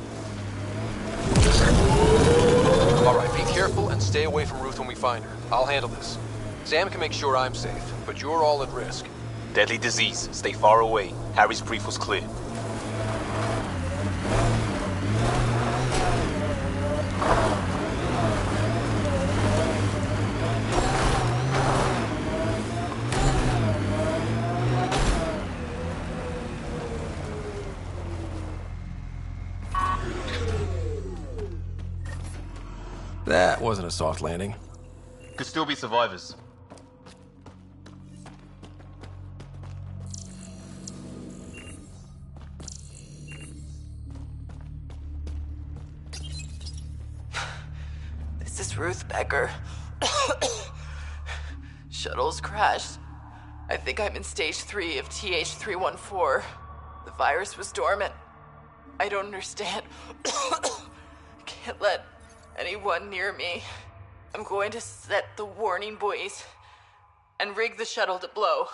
Alright, be careful and stay away from Ruth when we find her. I'll handle this. Sam can make sure I'm safe, but you're all at risk. Deadly disease. Stay far away. Harry's brief was clear. That wasn't a soft landing. Could still be survivors. This is Ruth Becker. Shuttle's crashed. I think I'm in stage 3 of TH314. The virus was dormant. I don't understand. Can't let anyone near me. I'm going to set the warning buoys and rig the shuttle to blow.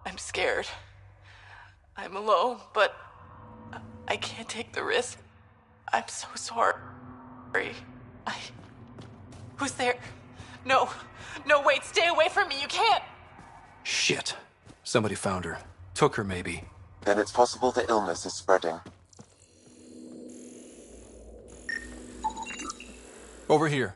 I'm scared. I'm alone, but I can't take the risk. I'm so sorry. Who's there? No, wait, stay away from me, you can't! Shit. Somebody found her. Took her, maybe. Then it's possible the illness is spreading. Over here.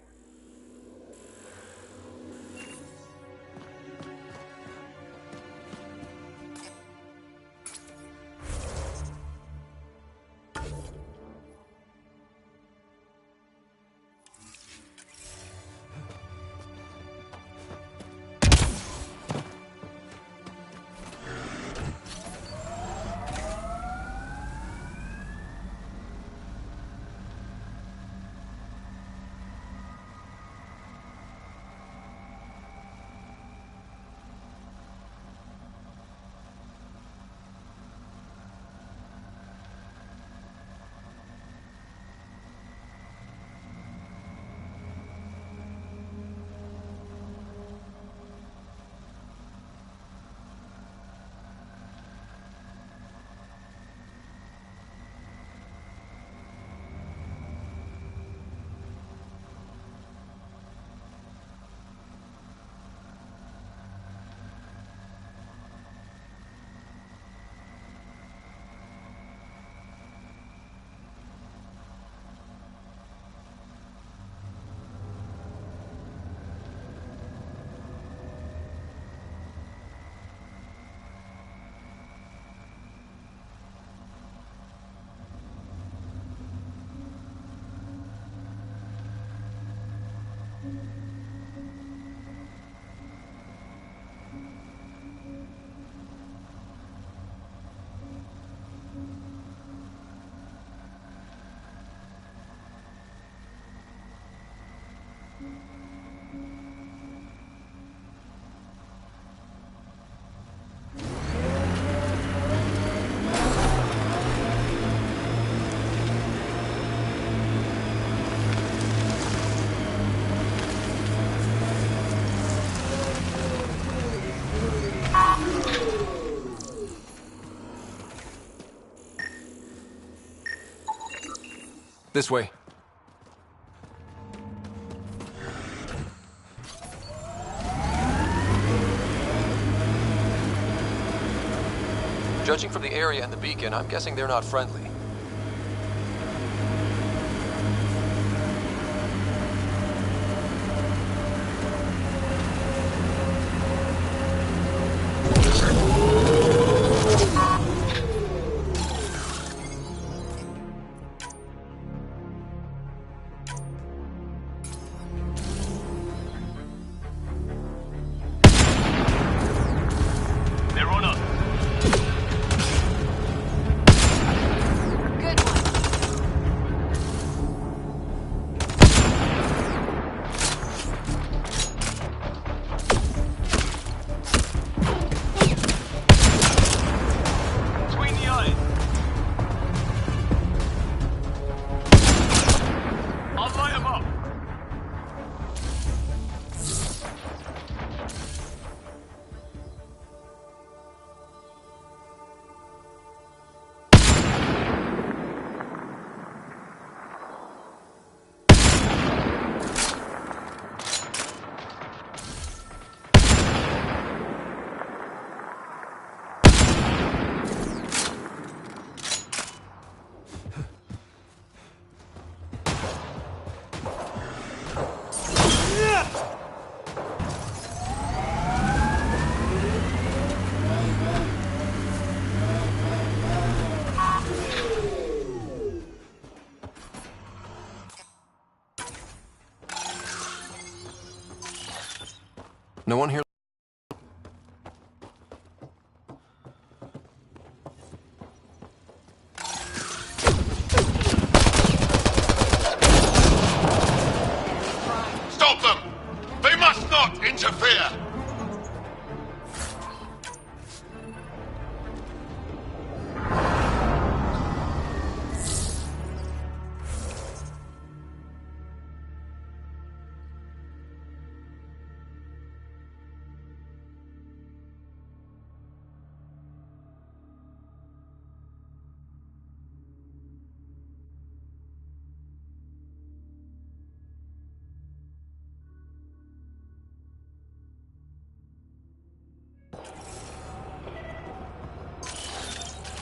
This way. Judging from the area and the beacon, I'm guessing they're not friendly. No one here. Stop them! They must not interfere!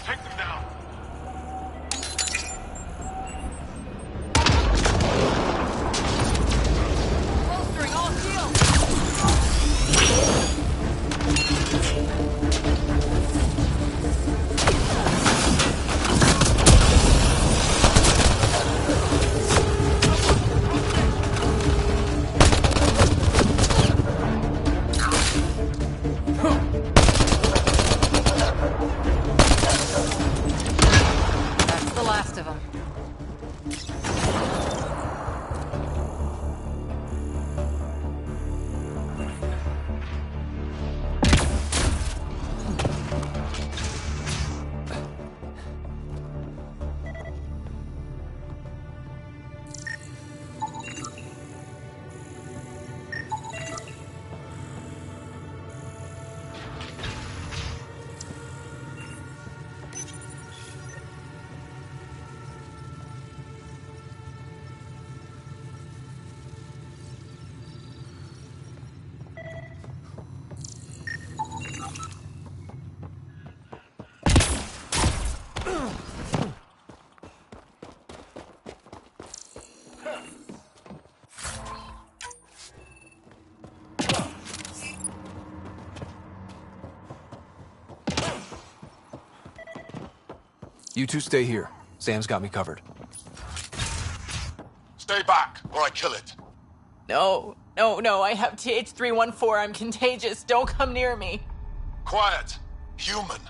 Take them down! Bolstering all shields! That's the last of them. You two stay here. Sam's got me covered. Stay back, or I kill it. No, I have TH314. I'm contagious. Don't come near me. Quiet. Human.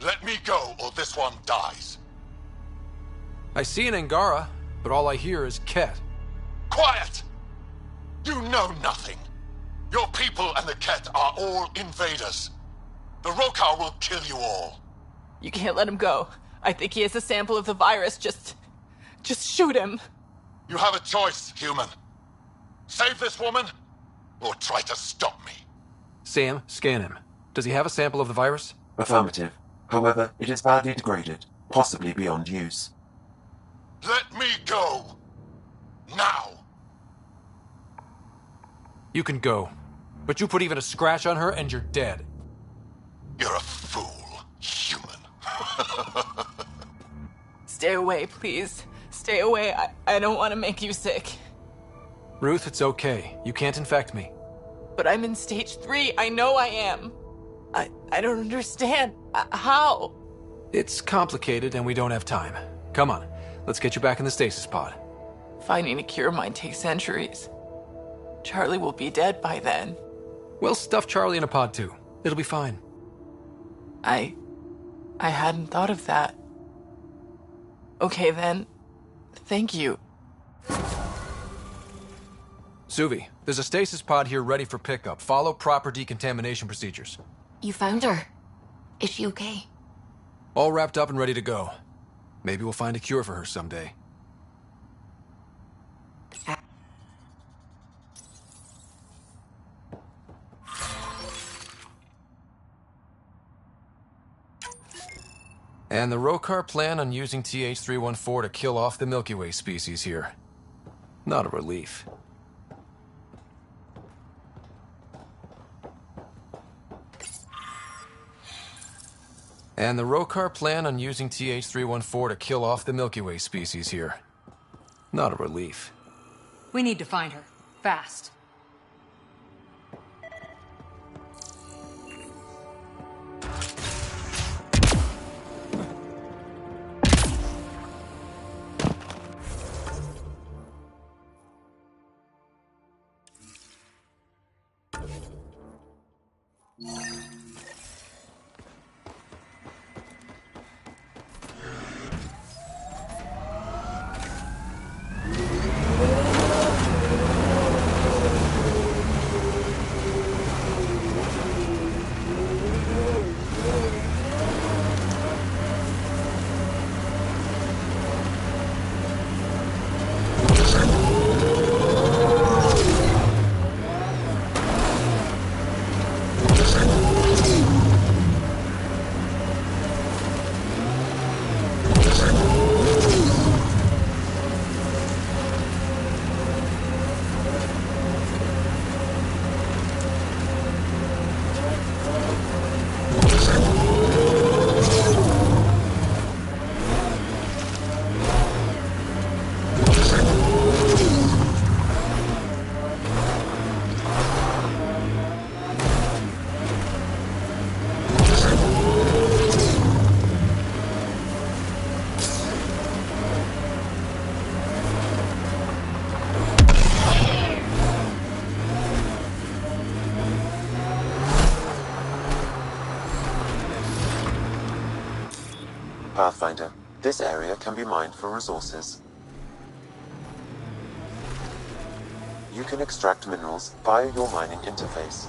Let me go, or this one dies. I see an Angara, but all I hear is Ket. Quiet! You know nothing. Your people and the Ket are all invaders. The Rokar will kill you all. You can't let him go. I think he has a sample of the virus. Just shoot him. You have a choice, human. Save this woman, or try to stop me. Sam, scan him. Does he have a sample of the virus? Affirmative. However, it is badly degraded, possibly beyond use. Let me go. Now. You can go. But you put even a scratch on her and you're dead. You're a fool, human. Stay away, please. Stay away. I don't want to make you sick. Ruth, it's okay. You can't infect me. But I'm in stage 3. I know I am. I don't understand. How? It's complicated and we don't have time. Come on, let's get you back in the stasis pod. Finding a cure might take centuries. Charlie will be dead by then. We'll stuff Charlie in a pod too. It'll be fine. I hadn't thought of that. Okay then. Thank you. Suvi, there's a stasis pod here ready for pickup. Follow proper decontamination procedures. You found her. Is she okay? All wrapped up and ready to go. Maybe we'll find a cure for her someday. And the Rokar plan on using TH314 to kill off the Milky Way species here. Not a relief. And the Rokar plan on using TH314 to kill off the Milky Way species here. Not a relief. We need to find her. Fast. Pathfinder, this area can be mined for resources. You can extract minerals via your mining interface.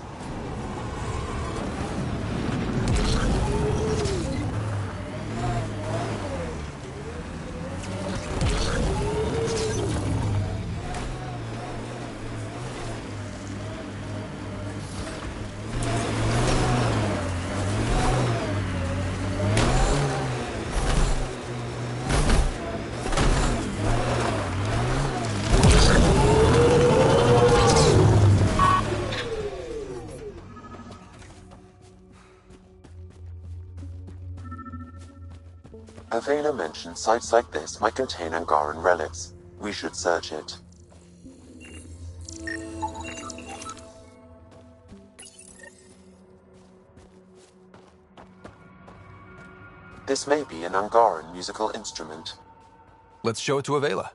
Avena mentioned sites like this might contain Angaran relics. We should search it. This may be an Angaran musical instrument. Let's show it to Avela.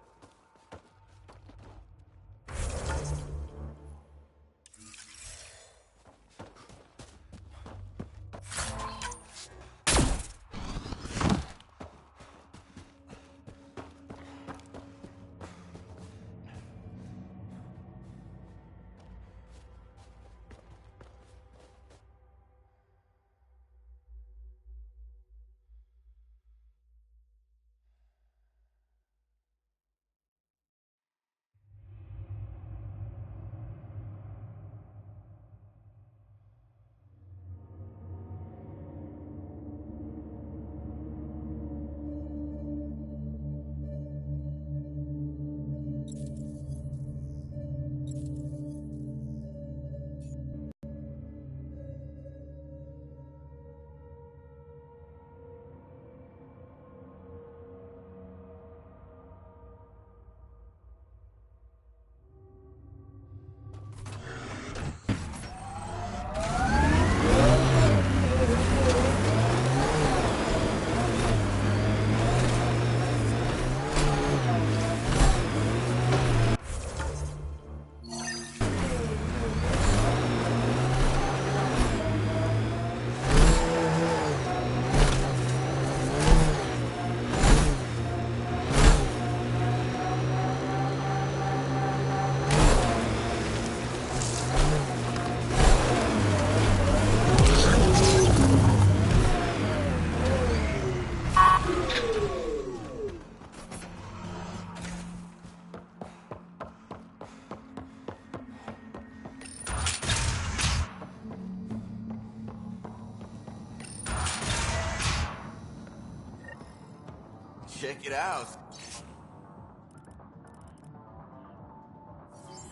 Check it out.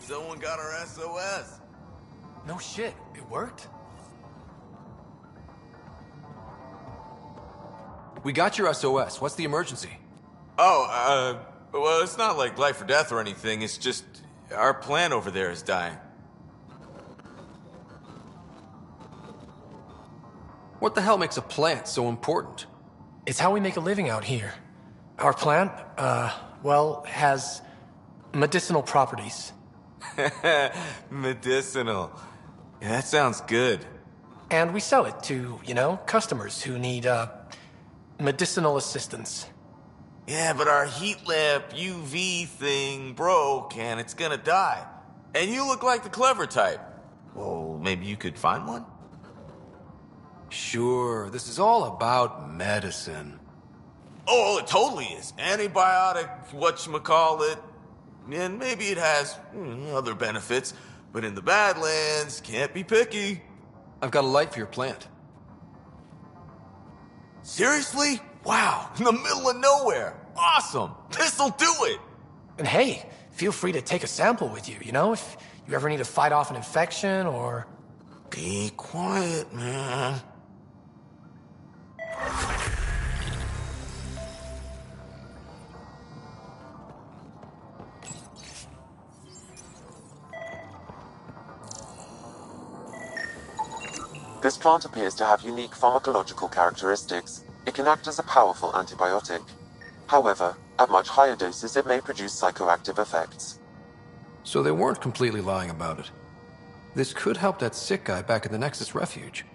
Someone got our SOS. No shit, it worked? We got your SOS. What's the emergency? Oh, well, it's not like life or death or anything. It's just our plant over there is dying. What the hell makes a plant so important? It's how we make a living out here. Our plant, well, has medicinal properties. Medicinal. Yeah, that sounds good. And we sell it to, you know, customers who need, medicinal assistance. Yeah, but our heat lamp UV thing broke and it's gonna die. And you look like the clever type. Well, maybe you could find one? Sure, this is all about medicine. Oh, it totally is. Antibiotic, whatchamacallit. And maybe it has other benefits. But in the Badlands, can't be picky. I've got a light for your plant. Seriously? Wow, in the middle of nowhere. Awesome. This'll do it. And hey, feel free to take a sample with you, you know, if you ever need to fight off an infection or... Be quiet, man. This plant appears to have unique pharmacological characteristics. It can act as a powerful antibiotic. However, at much higher doses it may produce psychoactive effects. So they weren't completely lying about it. This could help that sick guy back at the Nexus Refuge.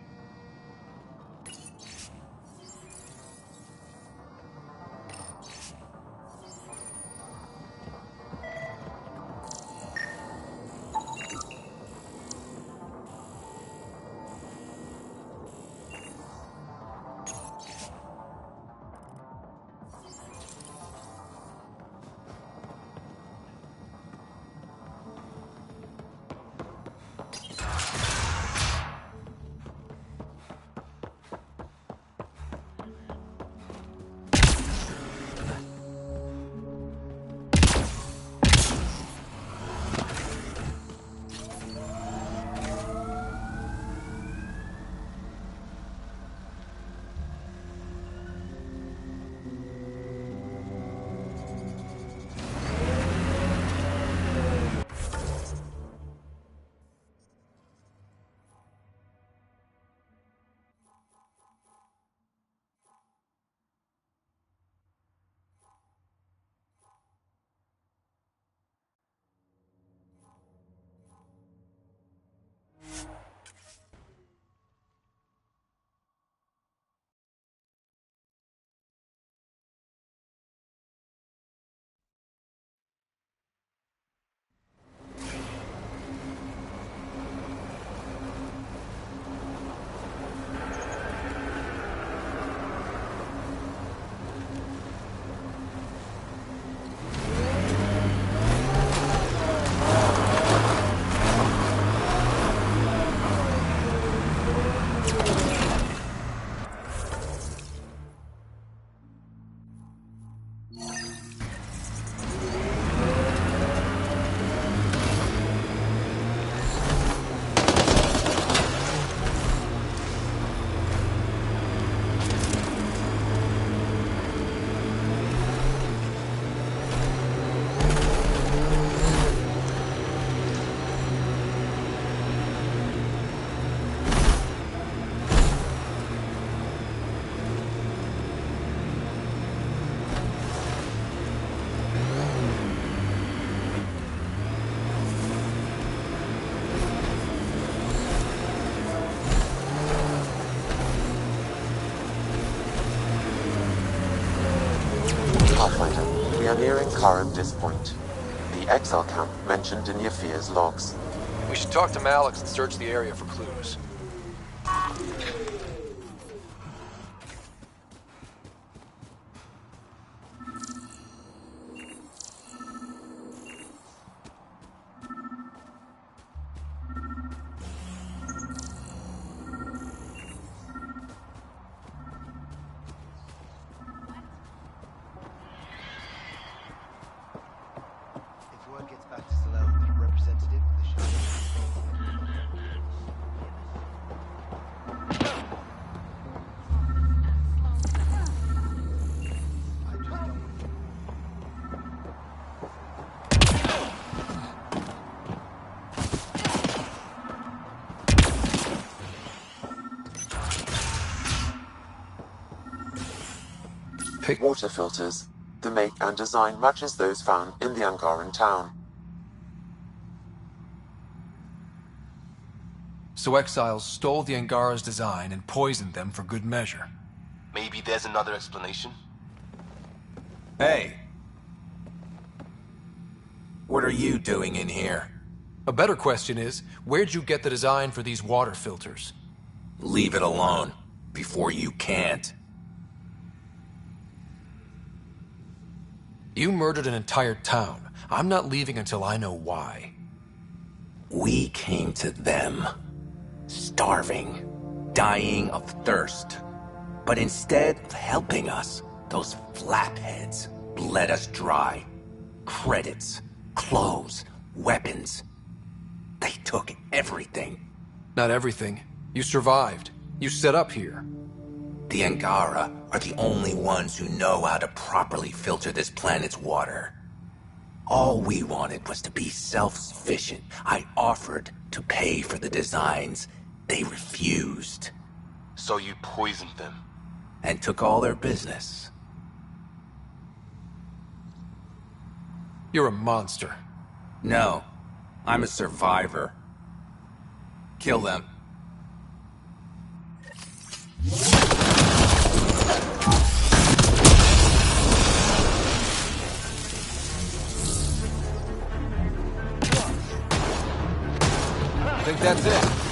Pathfinder, we are nearing Karamdis Point, the exile camp mentioned in Yafir's logs. We should talk to Malix and search the area for clues. If word gets back to Salome that a representative of the Shadow Water filters. The make and design matches those found in the Angaran town. So exiles stole the Angara's design and poisoned them for good measure. Maybe there's another explanation? Hey. What are you doing in here? A better question is, where'd you get the design for these water filters? Leave it alone, before you can't. You murdered an entire town. I'm not leaving until I know why. We came to them, starving, dying of thirst. But instead of helping us, those flapheads bled us dry. Credits, clothes, weapons. They took everything. Not everything. You survived. You set up here. The Angara are the only ones who know how to properly filter this planet's water. All we wanted was to be self-sufficient. I offered to pay for the designs. They refused. So you poisoned them? And took all their business. You're a monster. No, I'm a survivor. Kill them. I think that's it.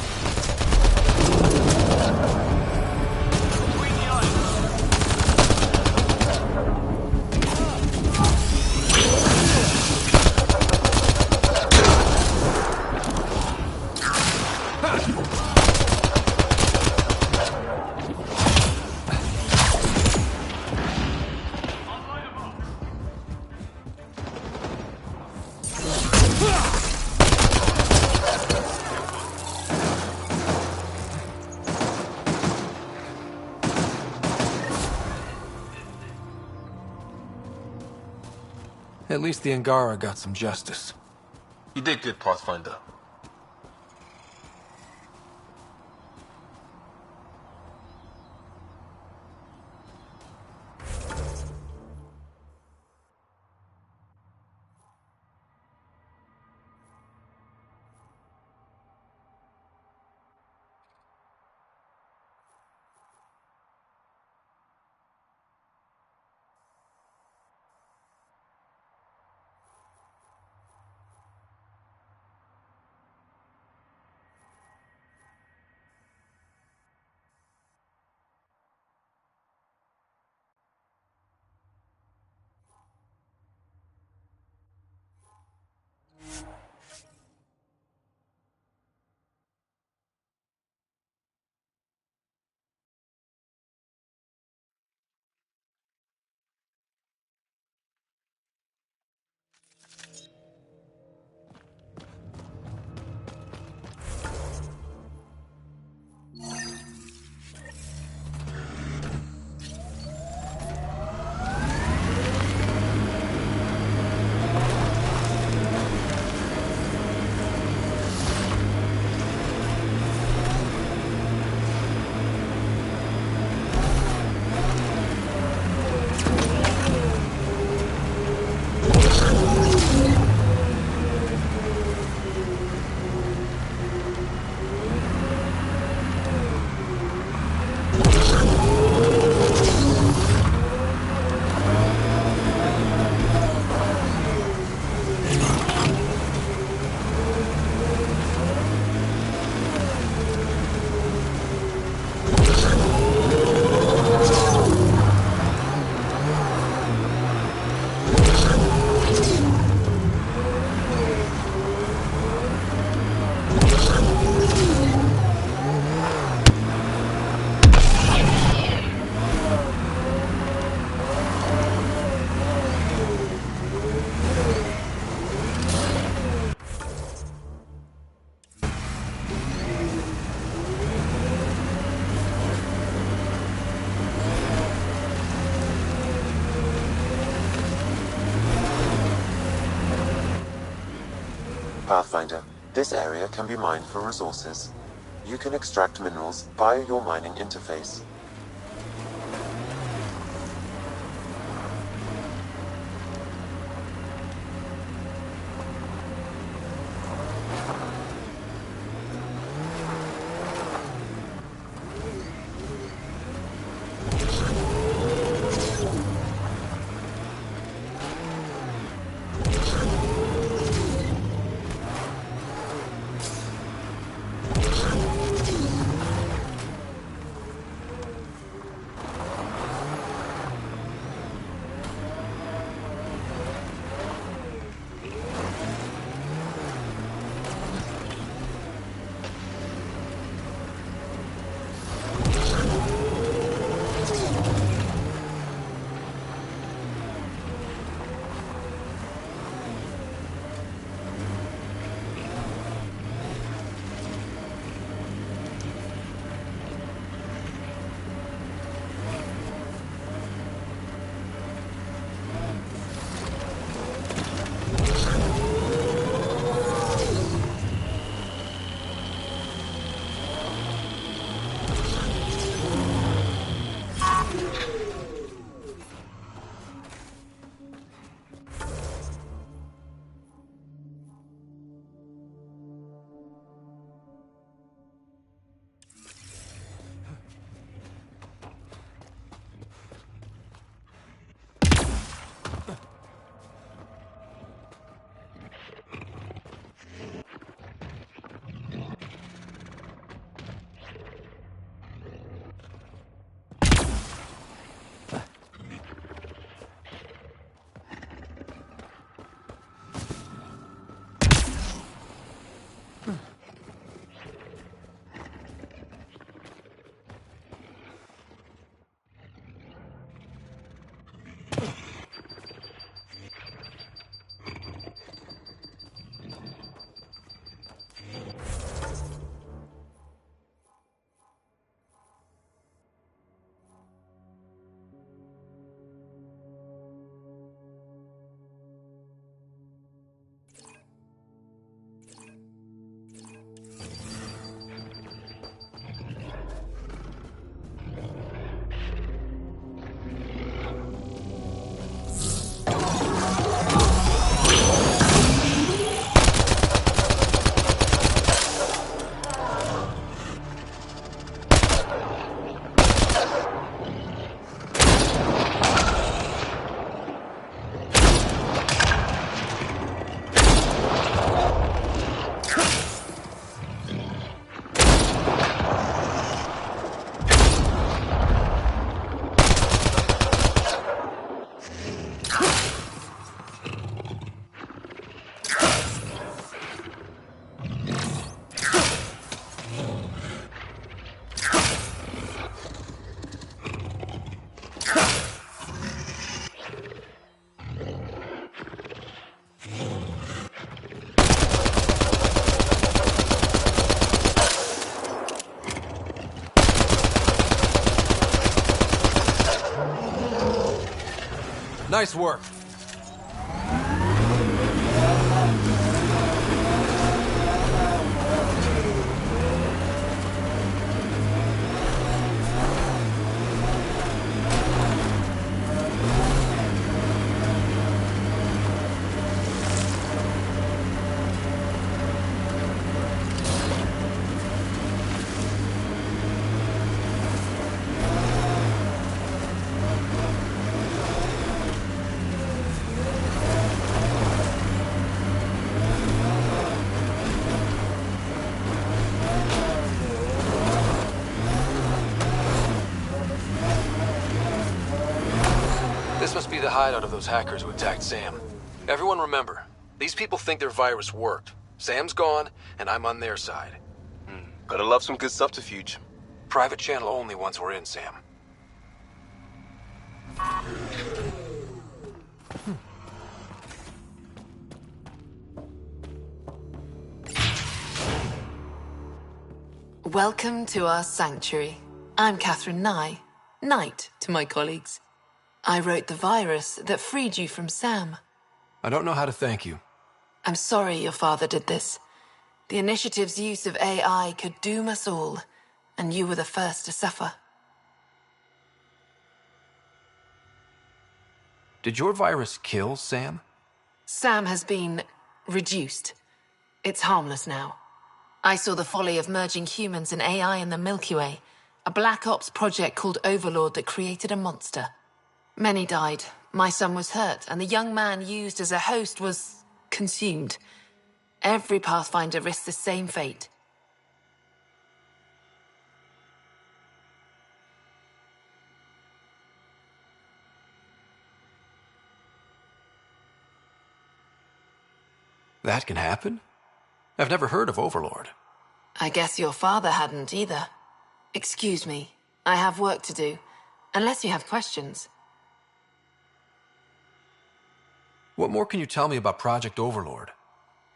At least the Angara got some justice. You did good, Pathfinder. Pathfinder, this area can be mined for resources. You can extract minerals via your mining interface. Nice work. This must be the hideout of those hackers who attacked Sam. Everyone remember, these people think their virus worked. Sam's gone, and I'm on their side. Gotta love some good subterfuge. Private channel only once we're in, Sam. Welcome to our sanctuary. I'm Catherine Nye, Knight to my colleagues. I wrote the virus that freed you from Sam. I don't know how to thank you. I'm sorry your father did this. The Initiative's use of AI could doom us all, and you were the first to suffer. Did your virus kill Sam? Sam has been reduced. It's harmless now. I saw the folly of merging humans and AI in the Milky Way, a Black Ops project called Overlord that created a monster. Many died. My son was hurt, and the young man used as a host was consumed. Every Pathfinder risks the same fate. That can happen? I've never heard of Overlord. I guess your father hadn't either. Excuse me, I have work to do. Unless you have questions. What more can you tell me about Project Overlord?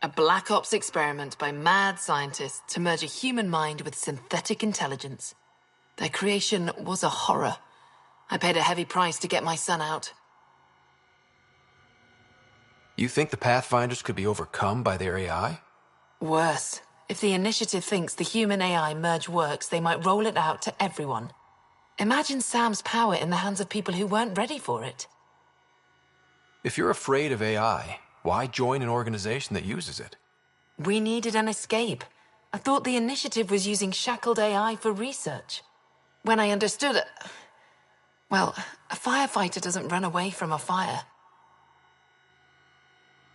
A Black Ops experiment by mad scientists to merge a human mind with synthetic intelligence. Their creation was a horror. I paid a heavy price to get my son out. You think the Pathfinders could be overcome by their AI? Worse. If the Initiative thinks the human-AI merge works, they might roll it out to everyone. Imagine Sam's power in the hands of people who weren't ready for it. If you're afraid of AI, why join an organization that uses it? We needed an escape. I thought the Initiative was using shackled AI for research. When I understood it... Well, a firefighter doesn't run away from a fire.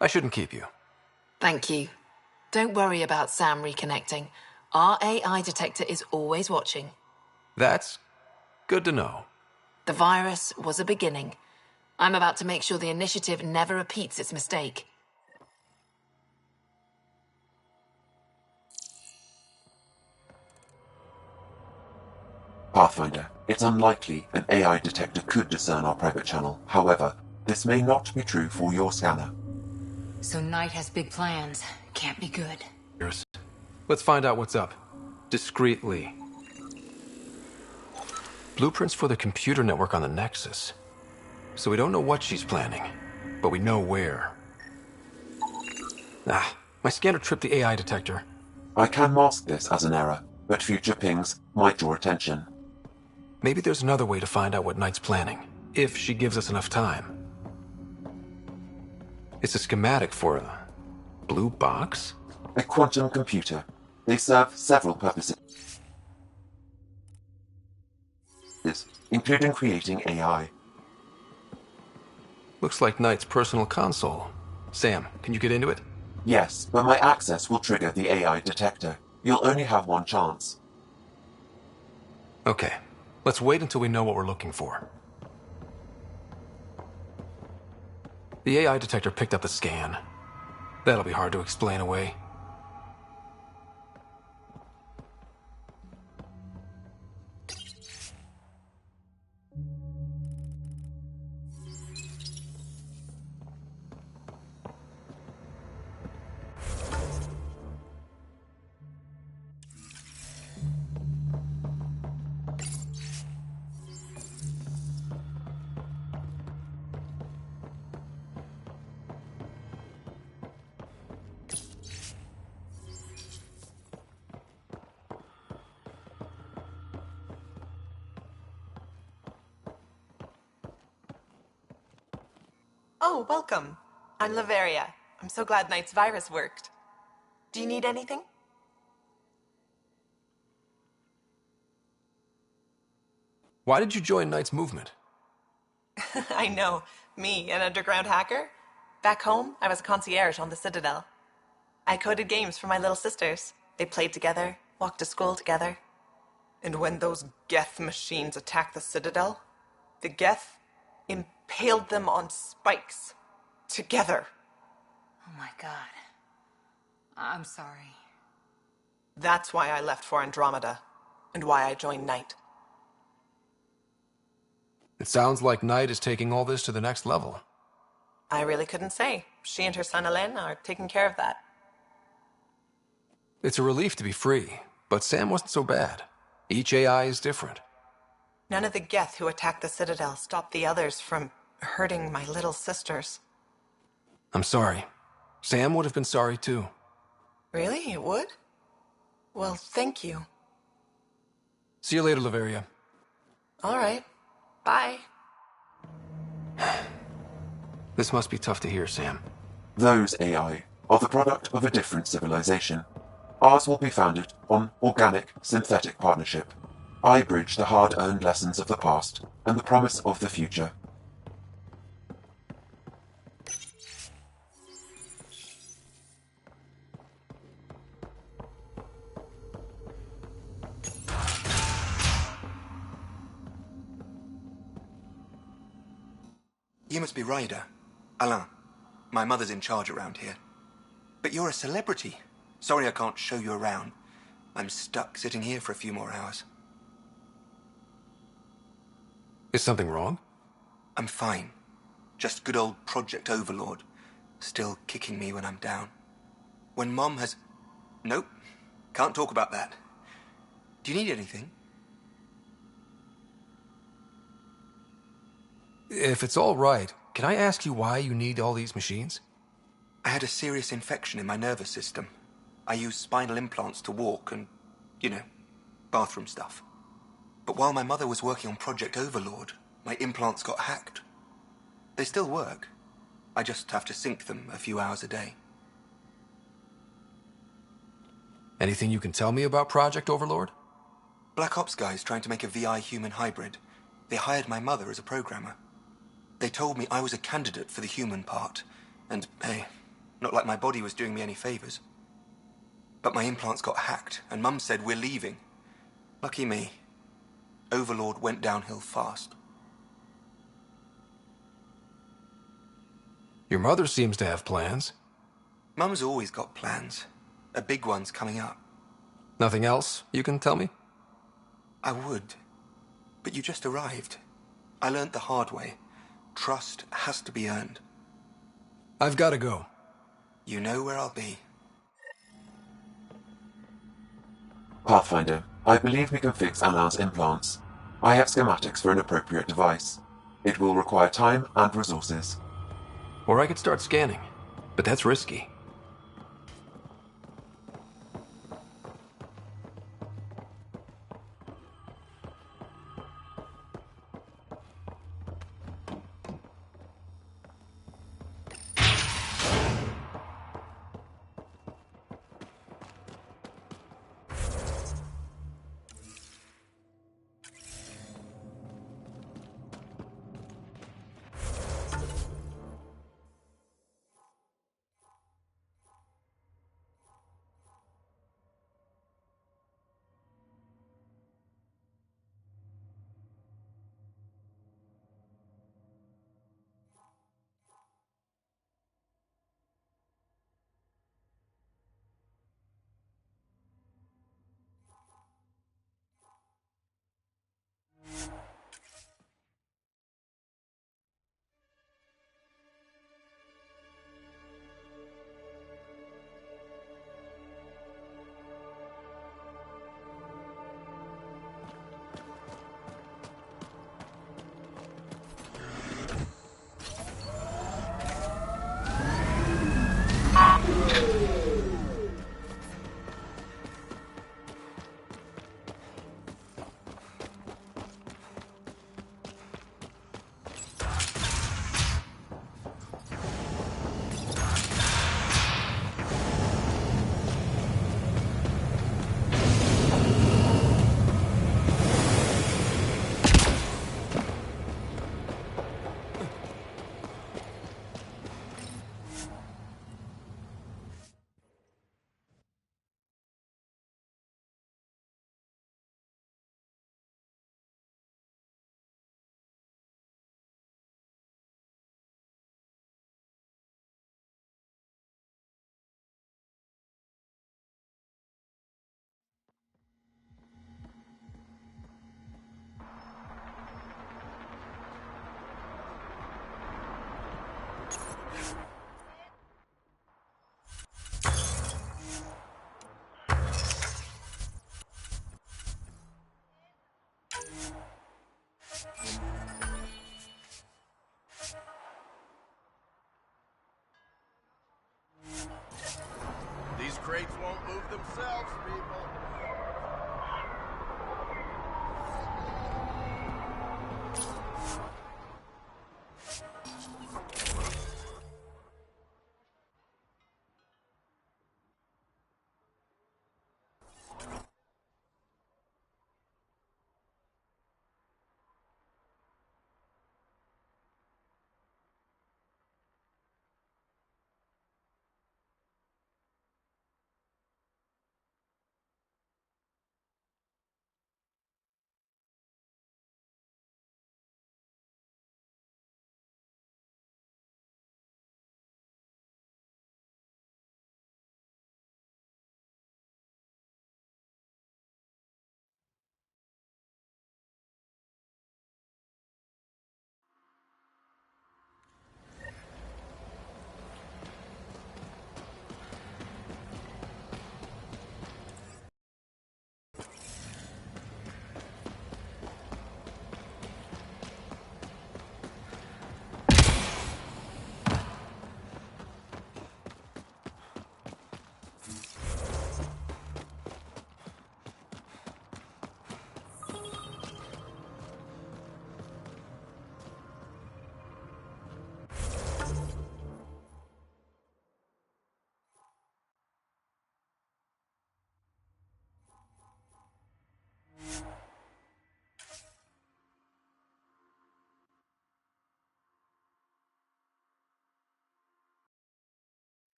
I shouldn't keep you. Thank you. Don't worry about Sam reconnecting. Our AI detector is always watching. That's good to know. The virus was a beginning. I'm about to make sure the Initiative never repeats its mistake. Pathfinder, it's unlikely an AI detector could discern our private channel. However, this may not be true for your scanner. So Knight has big plans. Can't be good. Let's find out what's up. Discreetly. Blueprints for the computer network on the Nexus. So we don't know what she's planning, but we know where. My scanner tripped the AI detector. I can mask this as an error, but future pings might draw attention. Maybe there's another way to find out what Knight's planning, if she gives us enough time. It's a schematic for a blue box? A quantum computer. They serve several purposes, including creating AI. Looks like Knight's personal console. Sam, can you get into it? Yes, but my access will trigger the AI detector. You'll only have one chance. Okay, let's wait until we know what we're looking for. The AI detector picked up the scan. That'll be hard to explain away. Oh, welcome. I'm Laveria. I'm so glad Knight's virus worked. Do you need anything? Why did you join Knight's movement? I know. Me, an underground hacker? Back home, I was a concierge on the Citadel. I coded games for my little sisters. They played together, walked to school together. And when those Geth machines attacked the Citadel, the Geth impaled them on spikes. Together. Oh my god. I'm sorry. That's why I left for Andromeda, and why I joined Knight. It sounds like Knight is taking all this to the next level. I really couldn't say. She and her son Alain are taking care of that. It's a relief to be free, but Sam wasn't so bad. Each AI is different. None of the Geth who attacked the Citadel stopped the others from hurting my little sisters. I'm sorry. Sam would have been sorry too. Really? It would? Well, thank you. See you later, Laveria. All right. Bye. This must be tough to hear, Sam. Those AI are the product of a different civilization. Ours will be founded on organic, synthetic partnership. I bridge the hard-earned lessons of the past and the promise of the future. You must be Ryder. Alain. My mother's in charge around here. But you're a celebrity. Sorry I can't show you around. I'm stuck sitting here for a few more hours. Is something wrong? I'm fine. Just good old Project Overlord. Still kicking me when I'm down. When Mom has... Nope. Can't talk about that. Do you need anything? If it's all right, can I ask you why you need all these machines? I had a serious infection in my nervous system. I use spinal implants to walk and, bathroom stuff. But while my mother was working on Project Overlord, my implants got hacked. They still work. I just have to sync them a few hours a day. Anything you can tell me about Project Overlord? Black Ops guys trying to make a VI human hybrid. They hired my mother as a programmer. They told me I was a candidate for the human part, and hey, not like my body was doing me any favors. But my implants got hacked, and Mum said we're leaving. Lucky me. Overlord went downhill fast. Your mother seems to have plans. Mum's always got plans. A big one's coming up. Nothing else you can tell me? I would, but you just arrived. I learned the hard way. Trust has to be earned. I've got to go. You know where I'll be. Pathfinder, I believe we can fix Alain's implants. I have schematics for an appropriate device. It will require time and resources. Or I could start scanning, but that's risky.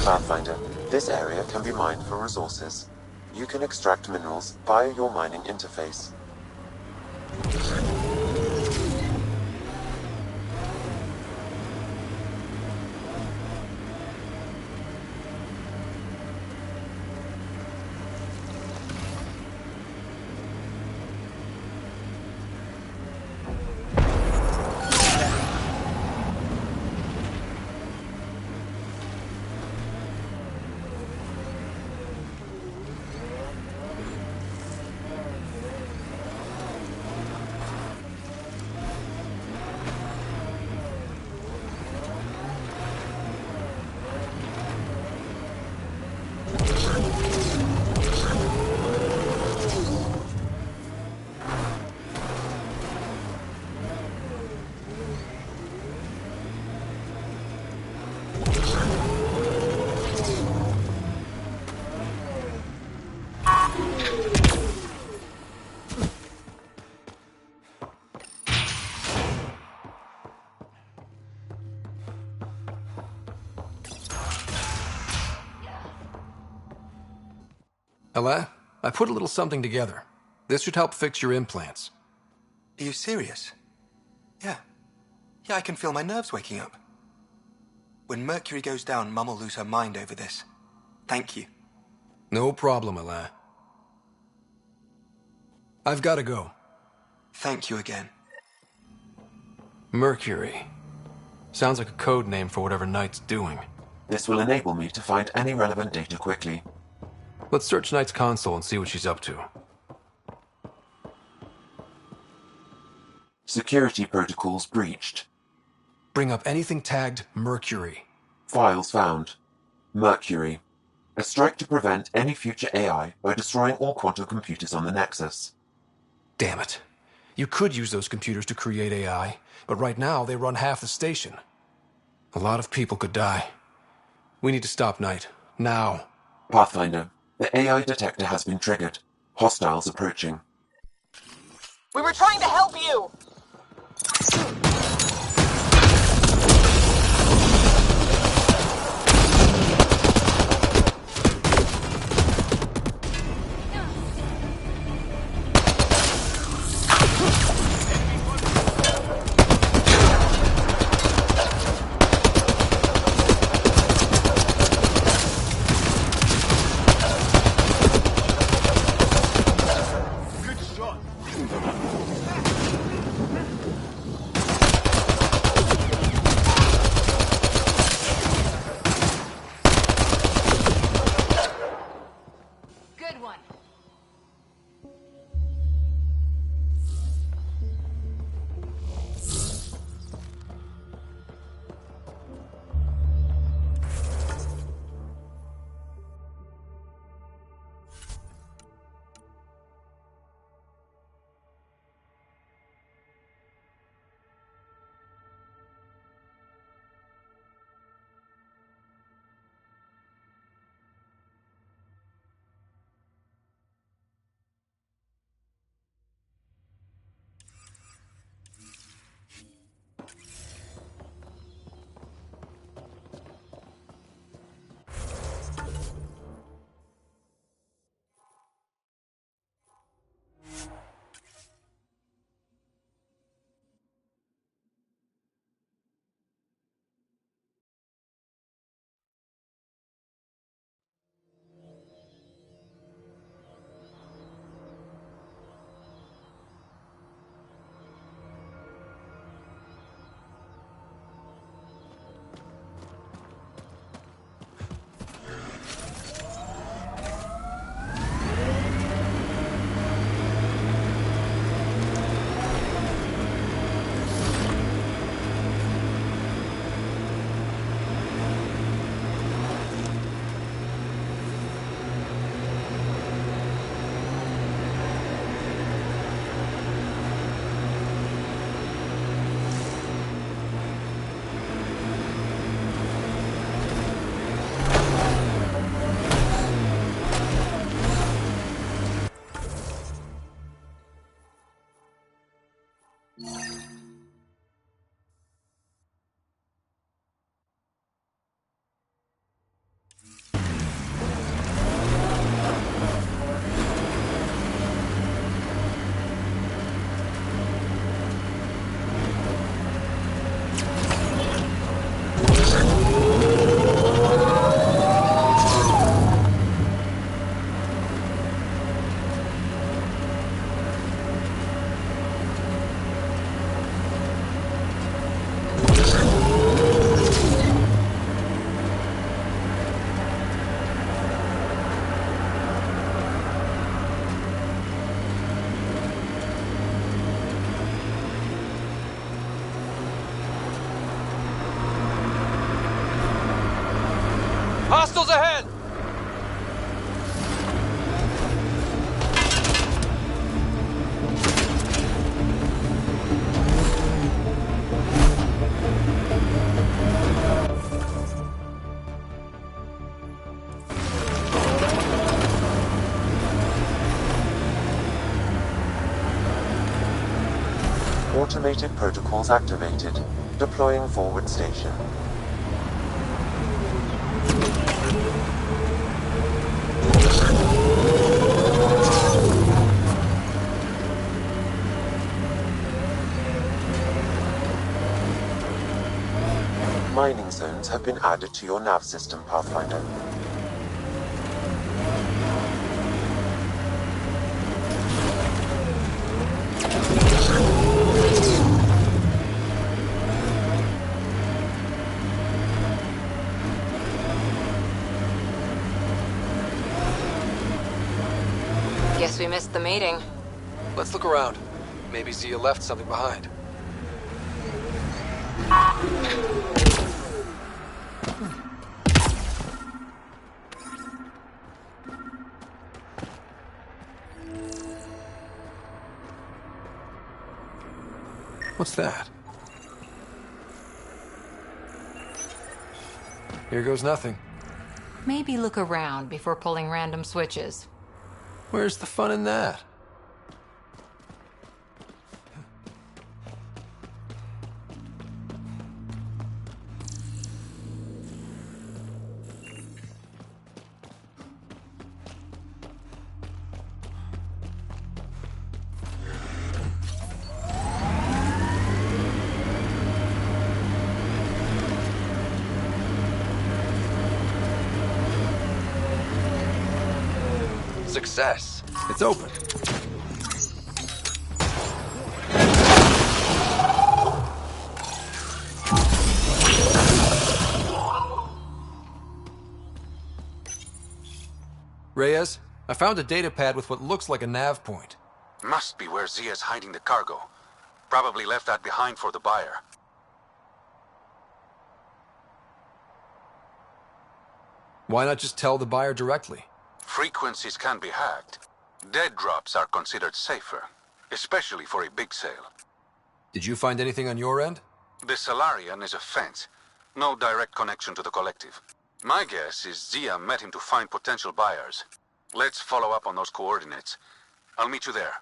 Pathfinder, this area can be mined for resources. You can extract minerals via your mining interface. Ella, I put a little something together. This should help fix your implants. Are you serious? Yeah. Yeah, I can feel my nerves waking up. When Mercury goes down, Mum will lose her mind over this. Thank you. No problem, Ella. I've got to go. Thank you again. Mercury. Sounds like a code name for whatever Knight's doing. This will enable me to find any relevant data quickly. Let's search Knight's console and see what she's up to. Security protocols breached. Bring up anything tagged Mercury. Files found. Mercury. A strike to prevent any future AI by destroying all quantum computers on the Nexus. Damn it. You could use those computers to create AI, but right now they run half the station. A lot of people could die. We need to stop Knight. Now. Pathfinder. The AI detector has been triggered. Hostiles approaching. We were trying to help you! Hostiles ahead! Automated protocols activated. Deploying forward station. Mining zones have been added to your nav system, Pathfinder. Guess we missed the meeting. Let's look around. Maybe Zia left something behind. What's that? Here goes nothing. Maybe look around before pulling random switches. Where's the fun in that? Success. It's open. Reyes, I found a data pad with what looks like a nav point. Must be where Zia's hiding the cargo. Probably left that behind for the buyer. Why not just tell the buyer directly? Frequencies can be hacked. Dead drops are considered safer, especially for a big sale. Did you find anything on your end? The Salarian is a fence. No direct connection to the collective. My guess is Zia met him to find potential buyers. Let's follow up on those coordinates. I'll meet you there.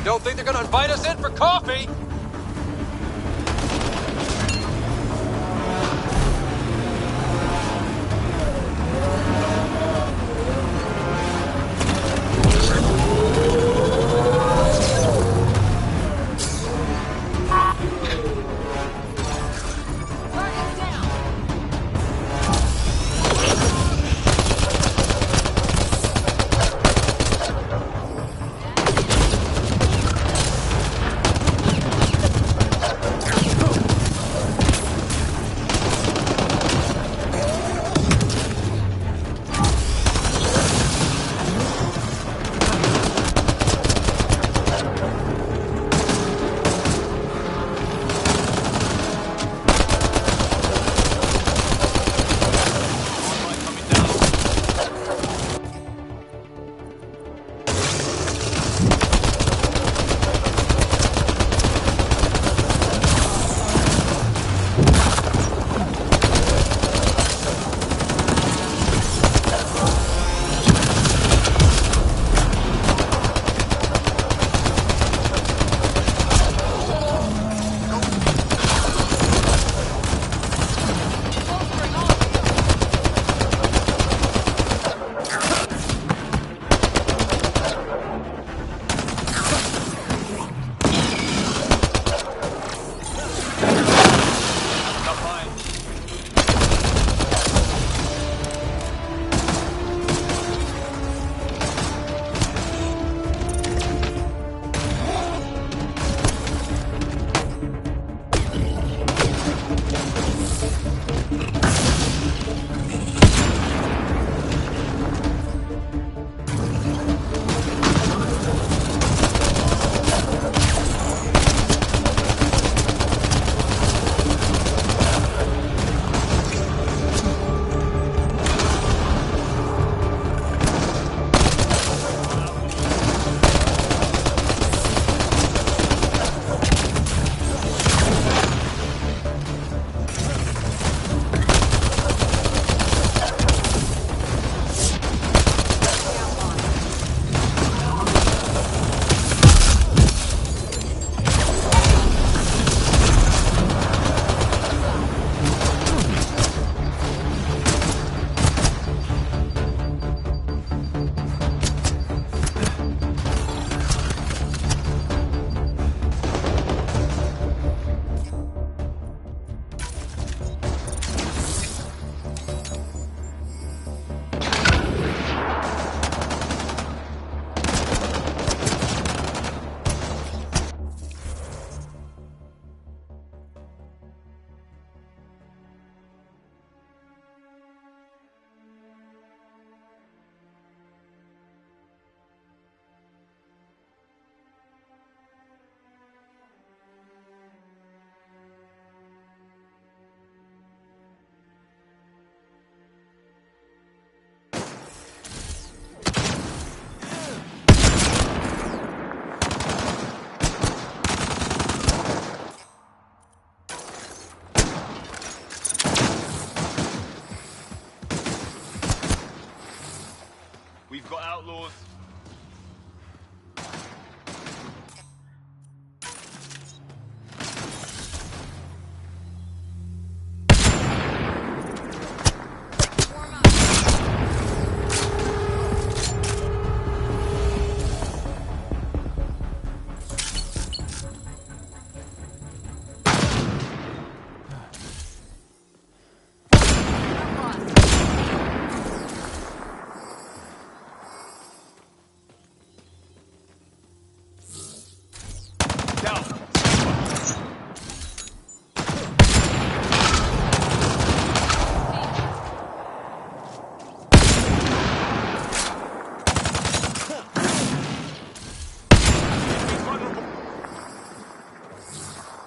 Don't think they're gonna invite us in for coffee?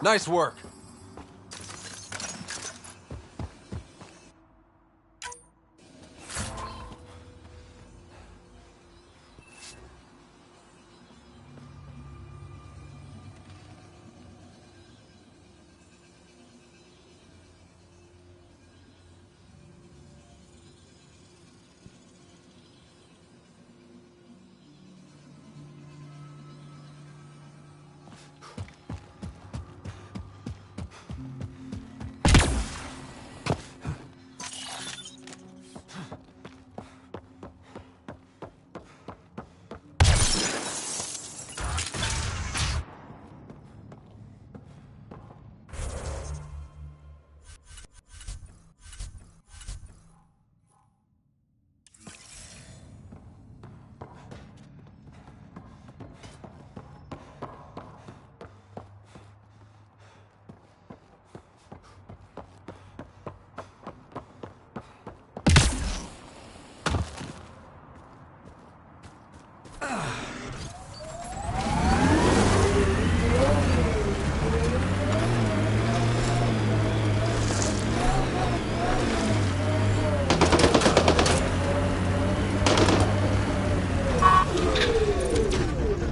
Nice work.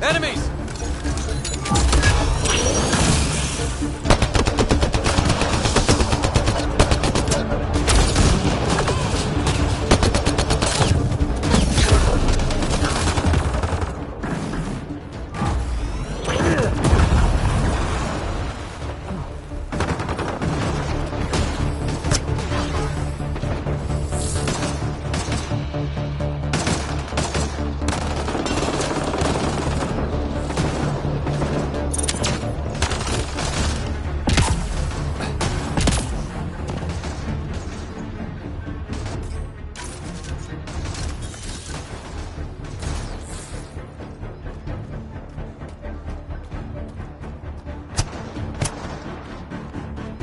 Enemies!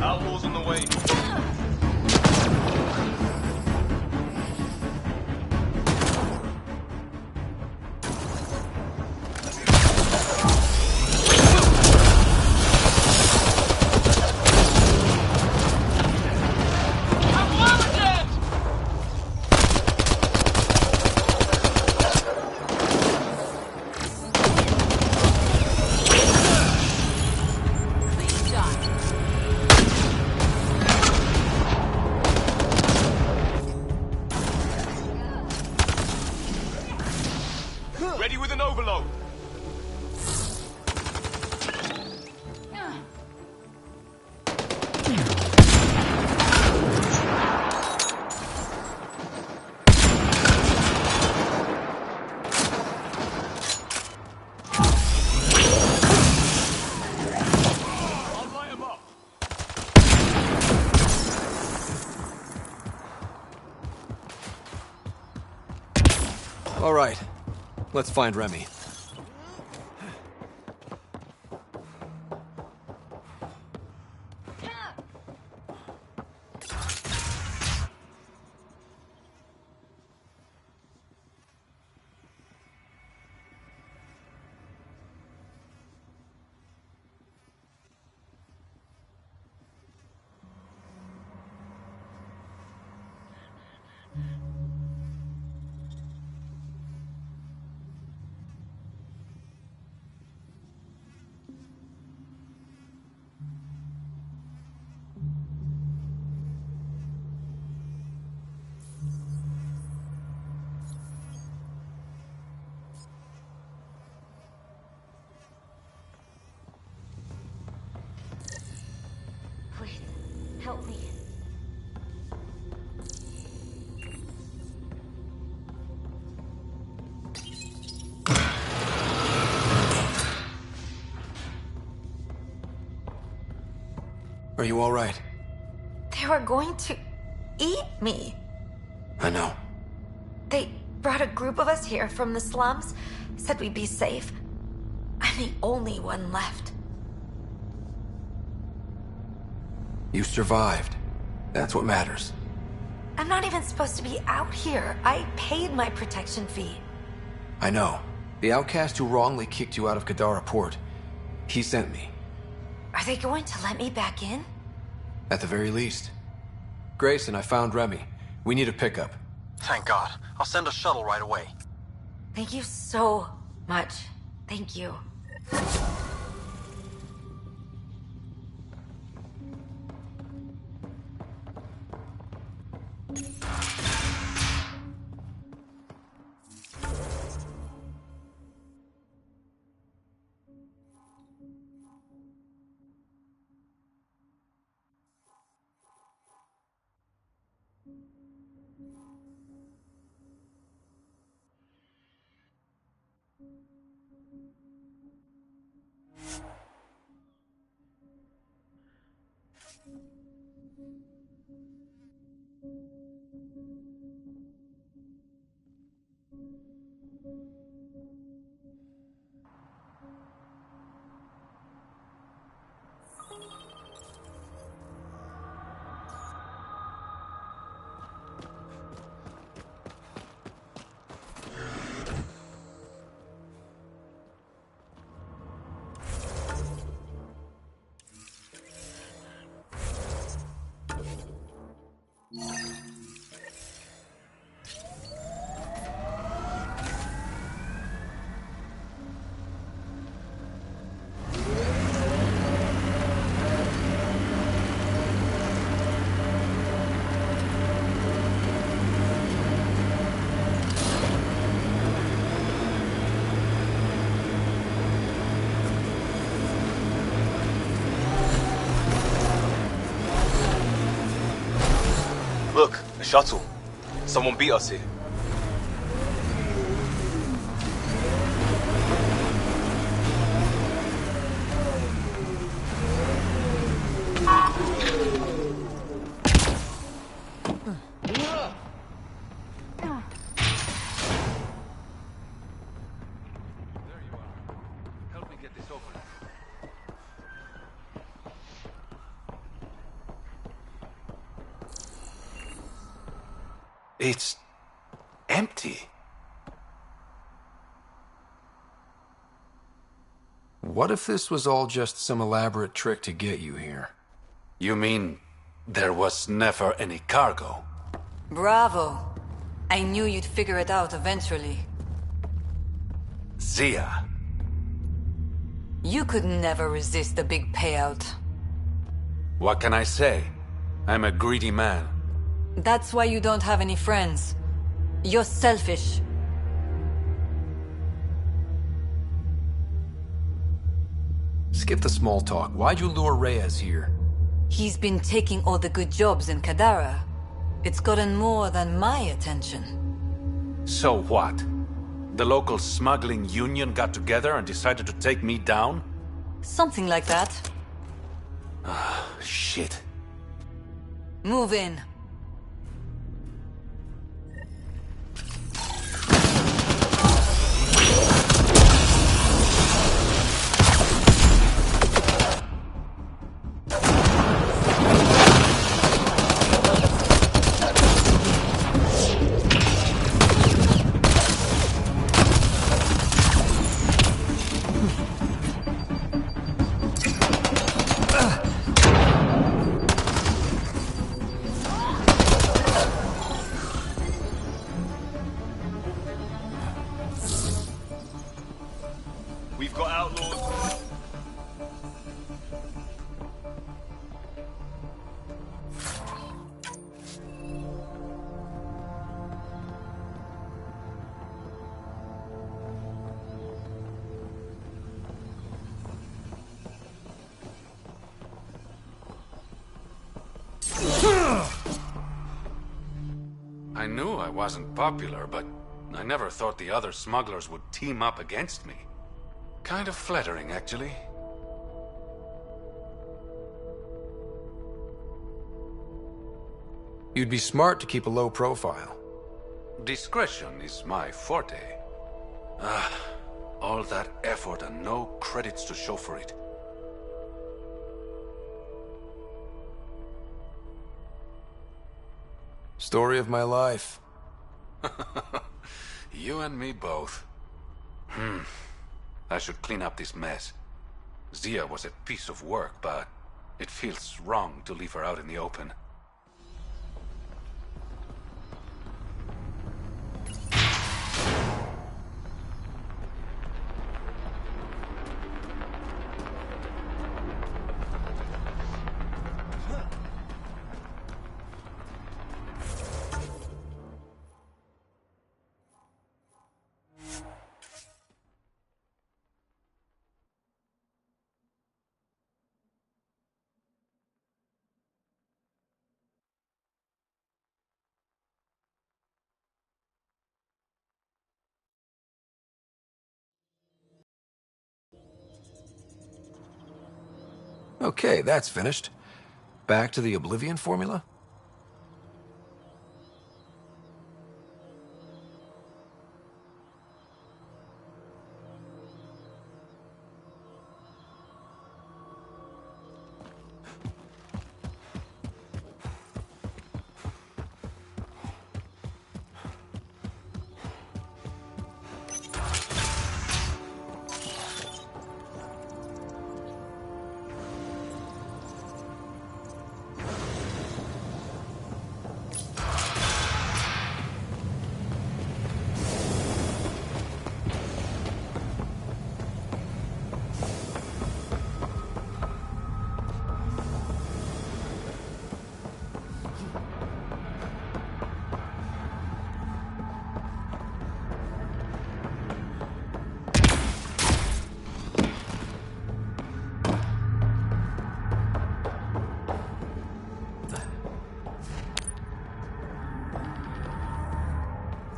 Outlaws on the way. Ready with an overload. All right. Let's find Remy. Please, help me. Are you all right? They were going to eat me. I know. They brought a group of us here from the slums, said we'd be safe. I'm the only one left. You survived. That's what matters. I'm not even supposed to be out here. I paid my protection fee. I know. The outcast who wrongly kicked you out of Kadara Port. He sent me. Are they going to let me back in? At the very least. Grayson, I found Remy. We need a pickup. Thank God. I'll send a shuttle right away. Thank you so much. Thank you. Look, a shuttle. Someone beat us here. It's empty. What if this was all just some elaborate trick to get you here? You mean there was never any cargo? Bravo. I knew you'd figure it out eventually. Zia. You could never resist a big payout. What can I say? I'm a greedy man. That's why you don't have any friends. You're selfish. Skip the small talk. Why'd you lure Reyes here? He's been taking all the good jobs in Kadara. It's gotten more than my attention. So what? The local smuggling union got together and decided to take me down? Something like that. Ah, shit. Move in. We've got outlaws. I knew I wasn't popular, but I never thought the other smugglers would team up against me. Kind of flattering, actually. You'd be smart to keep a low profile. Discretion is my forte. Ah, all that effort and no credits to show for it. Story of my life. You and me both. I should clean up this mess. Zia was a piece of work, but it feels wrong to leave her out in the open. Okay, that's finished. Back to the Oblivion formula?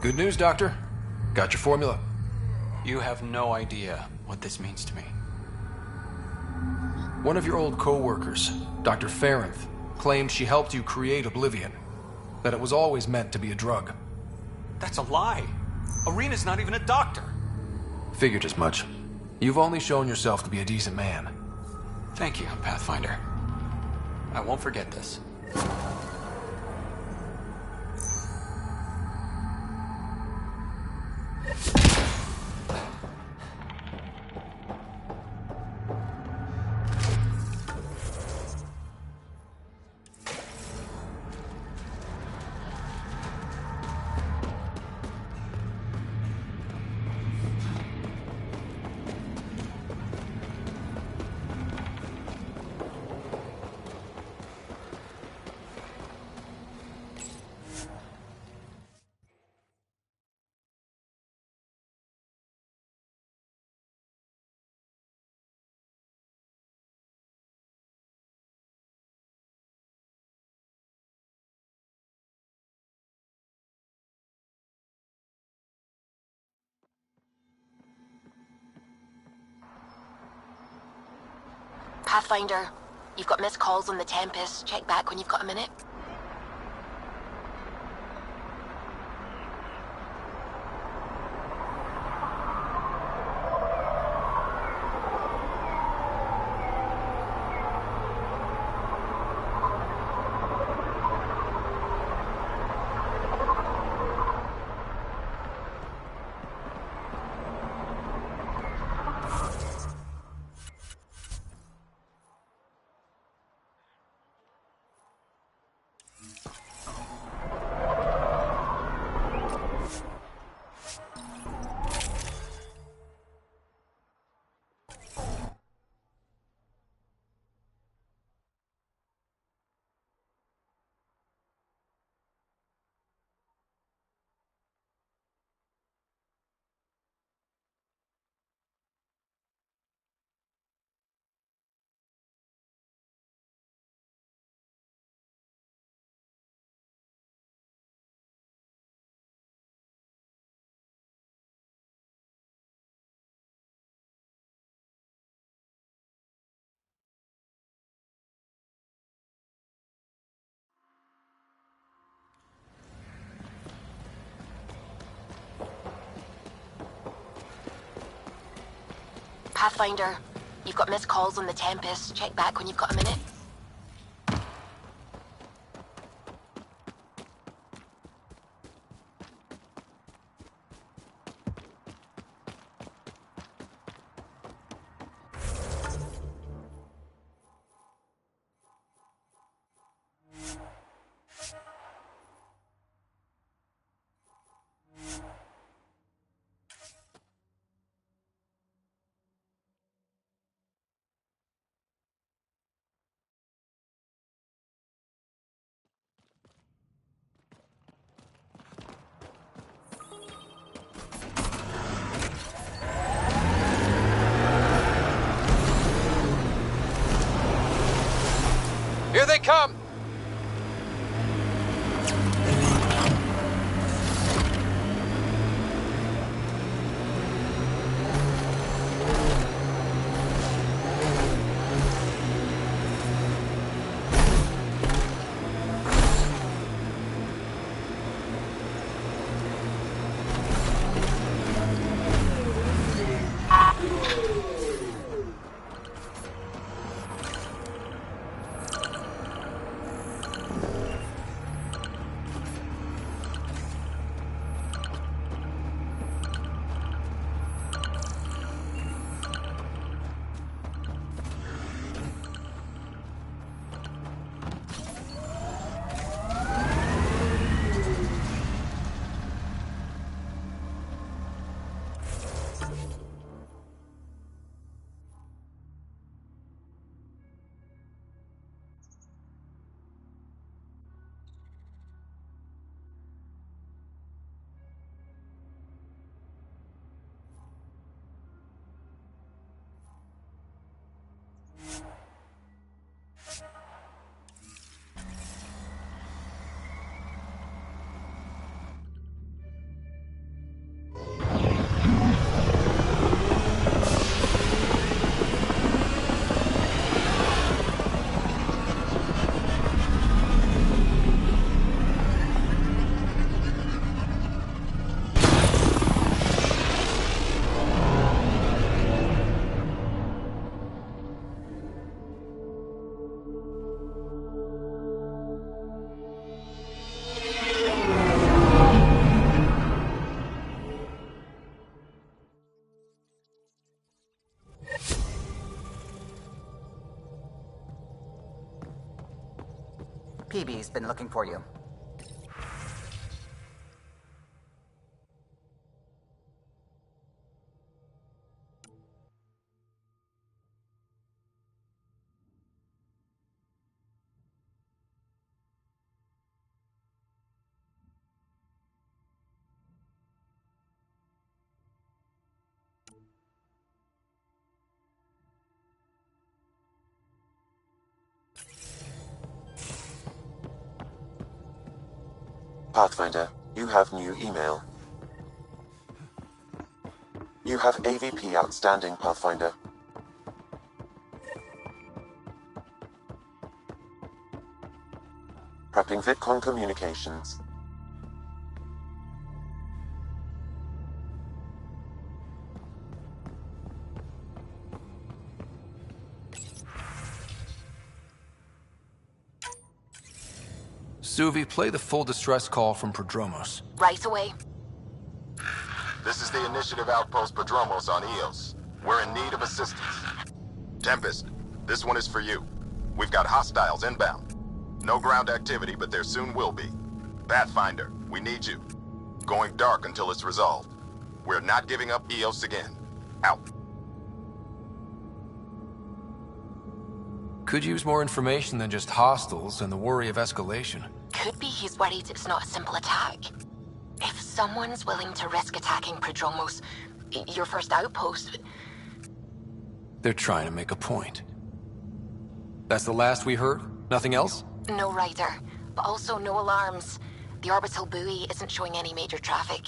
Good news, Doctor. Got your formula. You have no idea what this means to me. One of your old co-workers, Dr. Ferenth, claimed she helped you create Oblivion. That it was always meant to be a drug. That's a lie. Arena's not even a doctor. Figured as much. You've only shown yourself to be a decent man. Thank you, Pathfinder. I won't forget this. Pathfinder, you've got missed calls on the Tempest. Check back when you've got a minute. Pathfinder, you've got missed calls on the Tempest. Check back when you've got a minute. Here they come! PB's been looking for you. Pathfinder, you have new email. You have AVP outstanding, Pathfinder. Prepping VidCon communications. Suvi, play the full distress call from Prodromos. Right away. This is the Initiative Outpost Prodromos on Eos. We're in need of assistance. Tempest, this one is for you. We've got hostiles inbound. No ground activity, but there soon will be. Pathfinder, we need you. Going dark until it's resolved. We're not giving up Eos again. Out. Could use more information than just hostiles and the worry of escalation. Could be he's worried it's not a simple attack. If someone's willing to risk attacking Prodromos, your first outpost... They're trying to make a point. That's the last we heard? Nothing else? No rider, but also no alarms. The orbital buoy isn't showing any major traffic.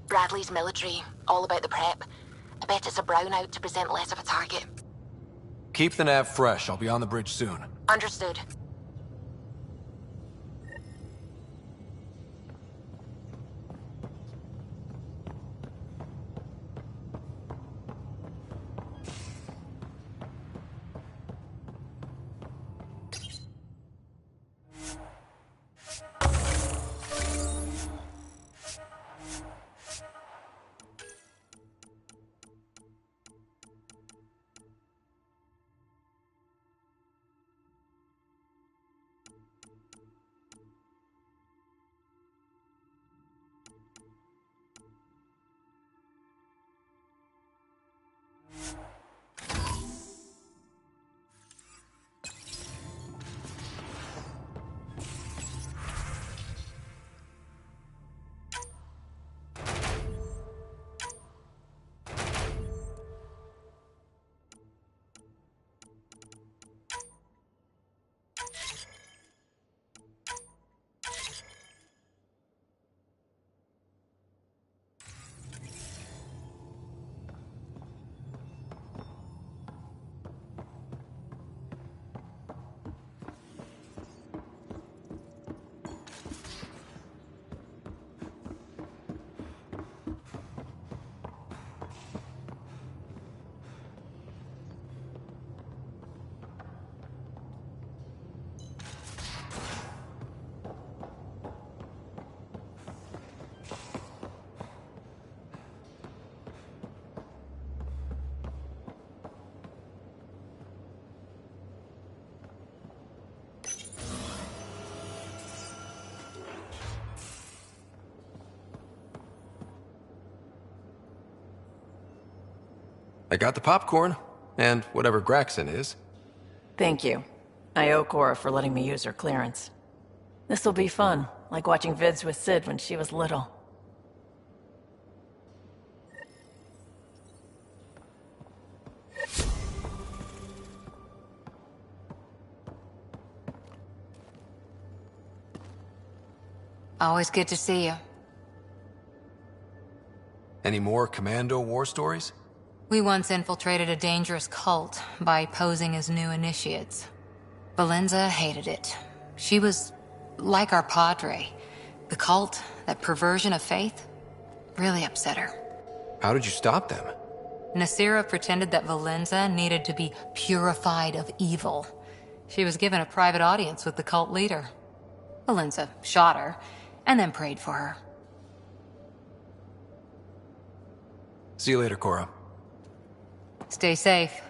Bradley's military, all about the prep. I bet it's a brownout to present less of a target. Keep the nav fresh. I'll be on the bridge soon. Understood. I got the popcorn, and whatever Graxon is. Thank you. I owe Cora for letting me use her clearance. This'll be fun, like watching vids with Sid when she was little. Always good to see you. Any more Commando war stories? We once infiltrated a dangerous cult by posing as new initiates. Valenza hated it. She was like our padre. The cult, that perversion of faith, really upset her. How did you stop them? Nasira pretended that Valenza needed to be purified of evil. She was given a private audience with the cult leader. Valenza shot her, and then prayed for her. See you later, Cora. Stay safe.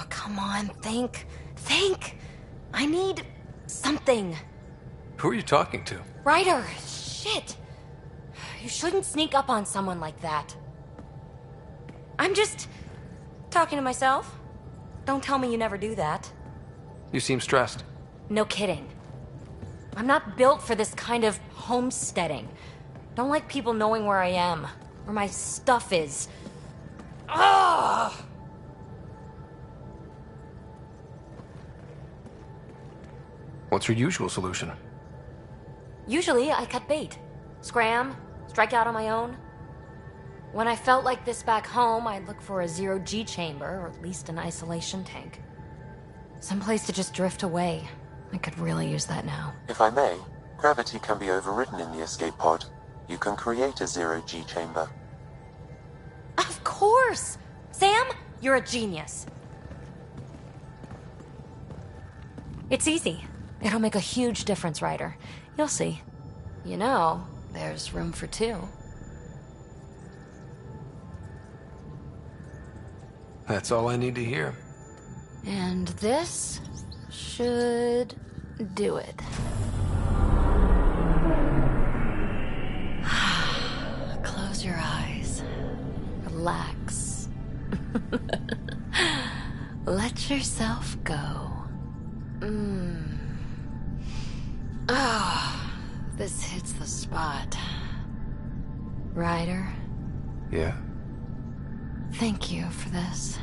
Come on, think. I need something. Who are you talking to? Ryder, shit. You shouldn't sneak up on someone like that. I'm just talking to myself. Don't tell me you never do that. You seem stressed. No kidding. I'm not built for this kind of homesteading. Don't like people knowing where I am, where my stuff is. Ugh! What's your usual solution? Usually, I cut bait. Scram, strike out on my own. When I felt like this back home, I'd look for a zero-G chamber, or at least an isolation tank. Someplace to just drift away. I could really use that now. If I may, gravity can be overridden in the escape pod. You can create a zero-G chamber. Of course! Sam, you're a genius. It's easy. It'll make a huge difference, Ryder. You'll see. You know, there's room for two. That's all I need to hear. And this should do it. Close your eyes. Relax. Let yourself go. Oh, this hits the spot. Ryder, Yeah? thank you for this.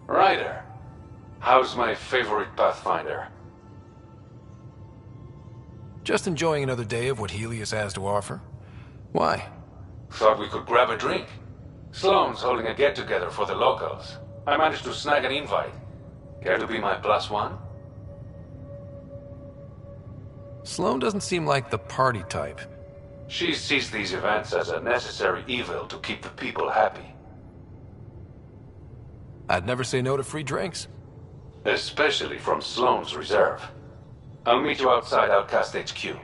Ryder, how's my favorite Pathfinder? Just enjoying another day of what Helios has to offer. Why? Thought we could grab a drink. Sloane's holding a get-together for the locals. I managed to snag an invite. Care to be my +1? Sloane doesn't seem like the party type. She sees these events as a necessary evil to keep the people happy. I'd never say no to free drinks. Especially from Sloane's Reserve. I'll meet you outside Outcast HQ.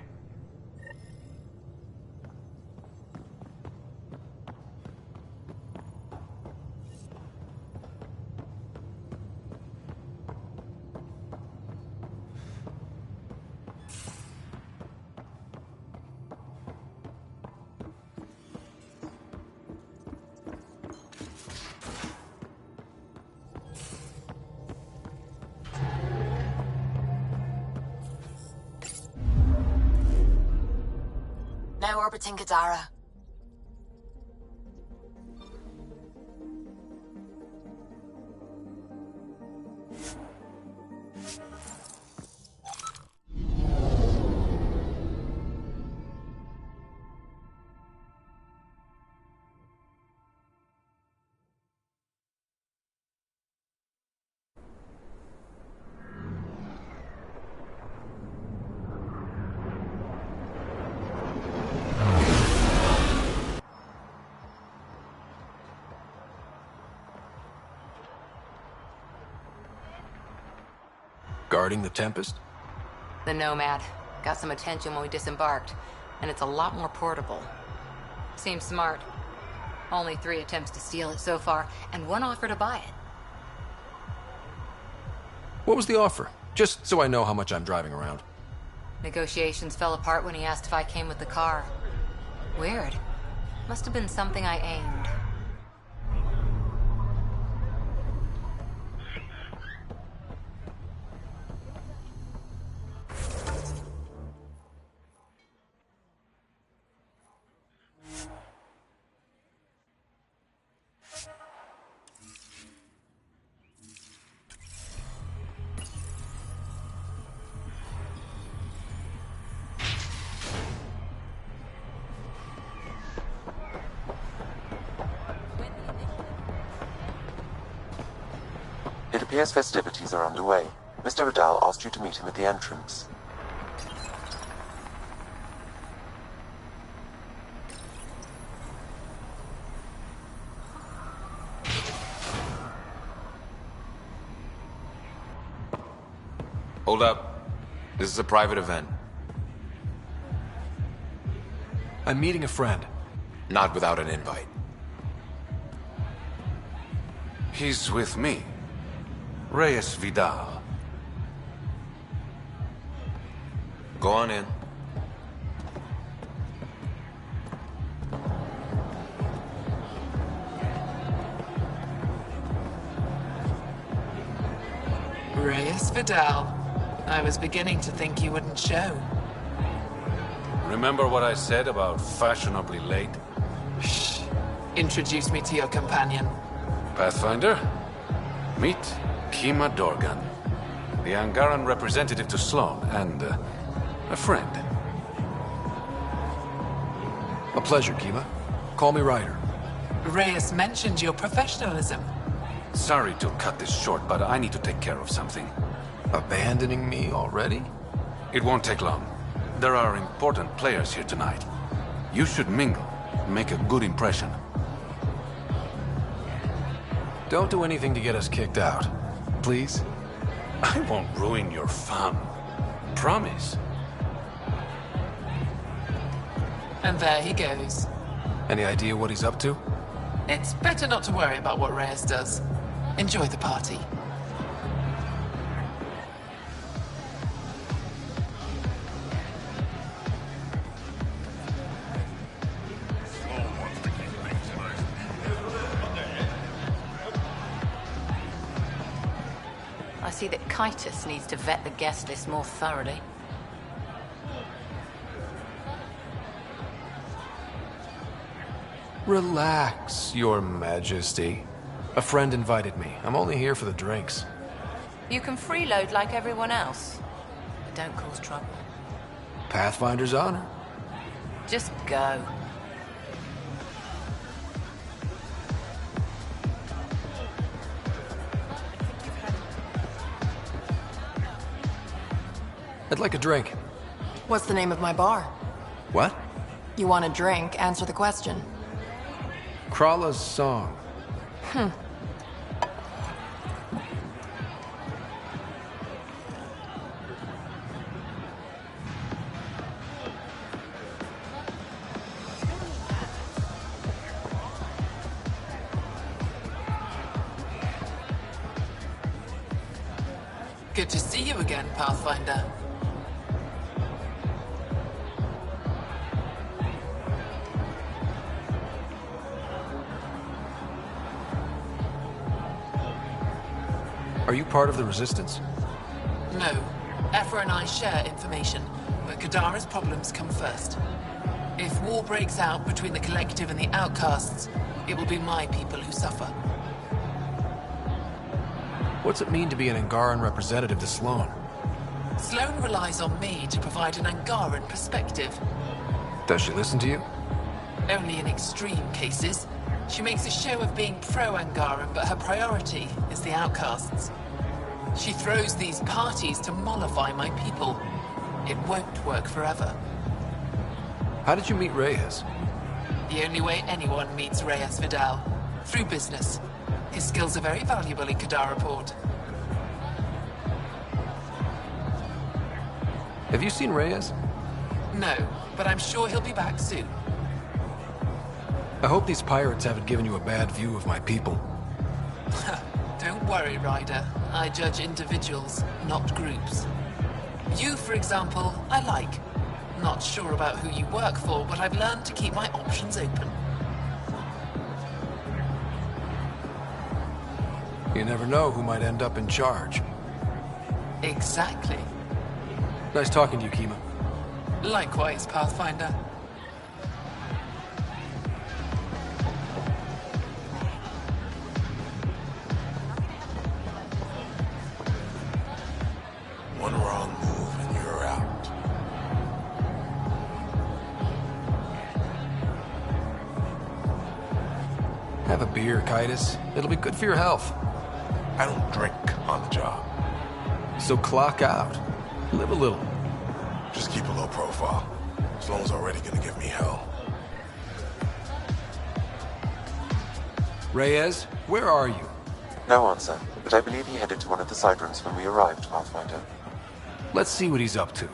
Now orbiting Kadara. Guarding the Tempest? The Nomad. Got some attention when we disembarked, and it's a lot more portable. Seems smart. Only 3 attempts to steal it so far, and 1 offer to buy it. What was the offer? Just so I know how much I'm driving around. Negotiations fell apart when he asked if I came with the car. Weird. Must have been something I aimed. It appears festivities are underway. Mr. Vidal asked you to meet him at the entrance. Hold up. This is a private event. I'm meeting a friend. Not without an invite. He's with me. Reyes Vidal. Go on in. Reyes Vidal. I was beginning to think you wouldn't show. Remember what I said about fashionably late? Shh. Introduce me to your companion. Pathfinder, meet Kima Dorgan, the Angaran representative to Sloan, and a friend. A pleasure, Kima. Call me Ryder. Reyes mentioned your professionalism. Sorry to cut this short, but I need to take care of something. Abandoning me already? It won't take long. There are important players here tonight. You should mingle, make a good impression. Don't do anything to get us kicked out. Please? I won't ruin your fun. Promise. And there he goes. Any idea what he's up to? It's better not to worry about what Reyes does. Enjoy the party. I see that Kitus needs to vet the guest list more thoroughly. Relax, Your Majesty. A friend invited me. I'm only here for the drinks. You can freeload like everyone else, but don't cause trouble. Pathfinder's honor. Just go. I'd like a drink. What's the name of my bar? What? You want a drink? Answer the question. Krala's song. Good to see you again, Pathfinder. Are you part of the Resistance? No. Ephra and I share information, but Kadara's problems come first. If war breaks out between the Collective and the Outcasts, it will be my people who suffer. What's it mean to be an Angaran representative to Sloan? Sloan relies on me to provide an Angaran perspective. Does she listen to you? Only in extreme cases. She makes a show of being pro-Angaran, but her priority is the Outcasts. She throws these parties to mollify my people. It won't work forever. How did you meet Reyes? The only way anyone meets Reyes Vidal. Through business. His skills are very valuable in Kadara Port. Have you seen Reyes? No, but I'm sure he'll be back soon. I hope these pirates haven't given you a bad view of my people. Don't worry, Ryder. I judge individuals, not groups. You, for example, I like. Not sure about who you work for, but I've learned to keep my options open. You never know who might end up in charge. Exactly. Nice talking to you, Kima. Likewise, Pathfinder. One wrong move and you're out. Have a beer, Kitus. It'll be good for your health. I don't drink on the job. So clock out. Live a little. Just keep a low profile. Sloan's already gonna give me hell. Reyes, where are you? No answer, but I believe he headed to one of the side rooms when we arrived, Pathfinder. Let's see what he's up to.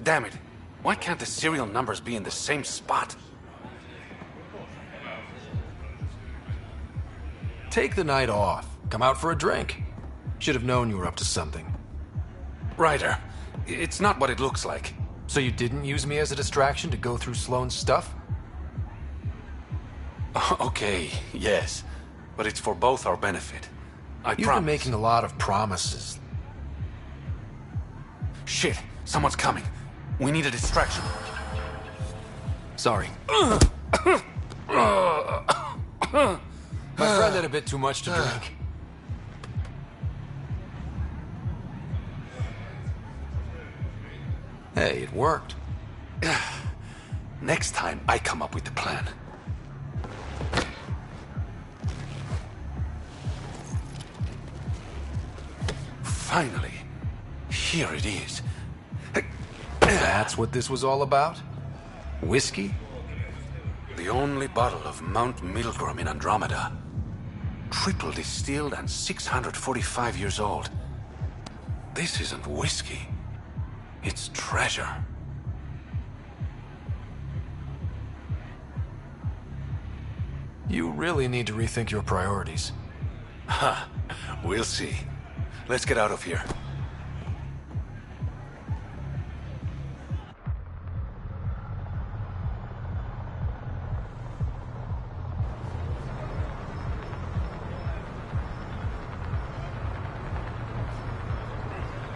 Damn it. Why can't the serial numbers be in the same spot? Take the night off. Come out for a drink. Should have known you were up to something. Ryder, it's not what it looks like. So you didn't use me as a distraction to go through Sloan's stuff? Okay, yes. But it's for both our benefit. I promise. You've been making a lot of promises. Shit, someone's coming. We need a distraction. Sorry. My friend had a bit too much to drink. Hey, it worked. Next time, I come up with the plan. Finally, here it is. That's what this was all about? Whiskey? The only bottle of Mount Milgrom in Andromeda. Triple distilled and 645 years old. This isn't whiskey. It's treasure. You really need to rethink your priorities. Huh. We'll see. Let's get out of here.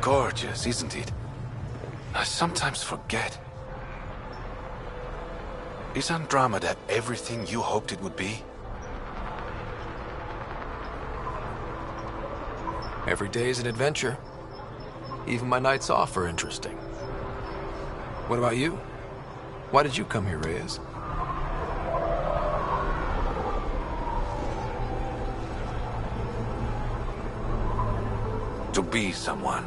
Gorgeous, isn't it? I sometimes forget. Is Andromeda everything you hoped it would be? Every day is an adventure. Even my nights off are interesting. What about you? Why did you come here, Reyes? To be someone.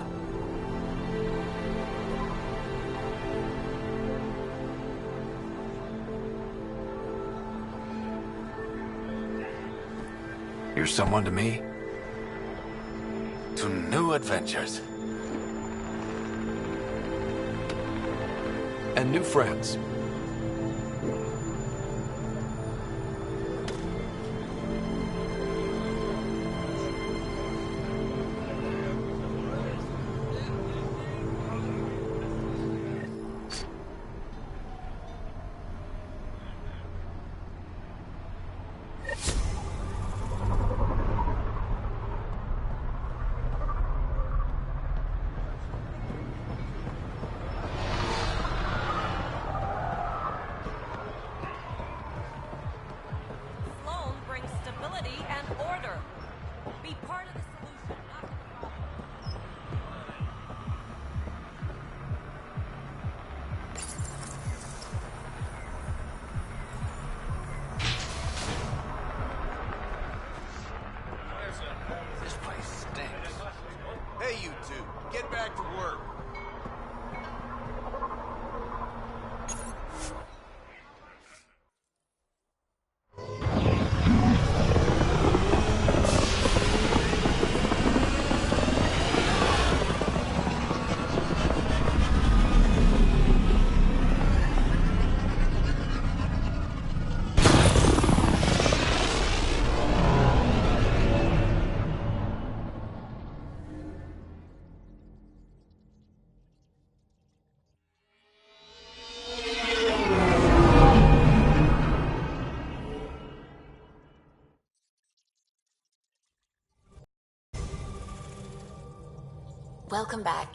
You're someone to me. To new adventures. And new friends. Welcome back.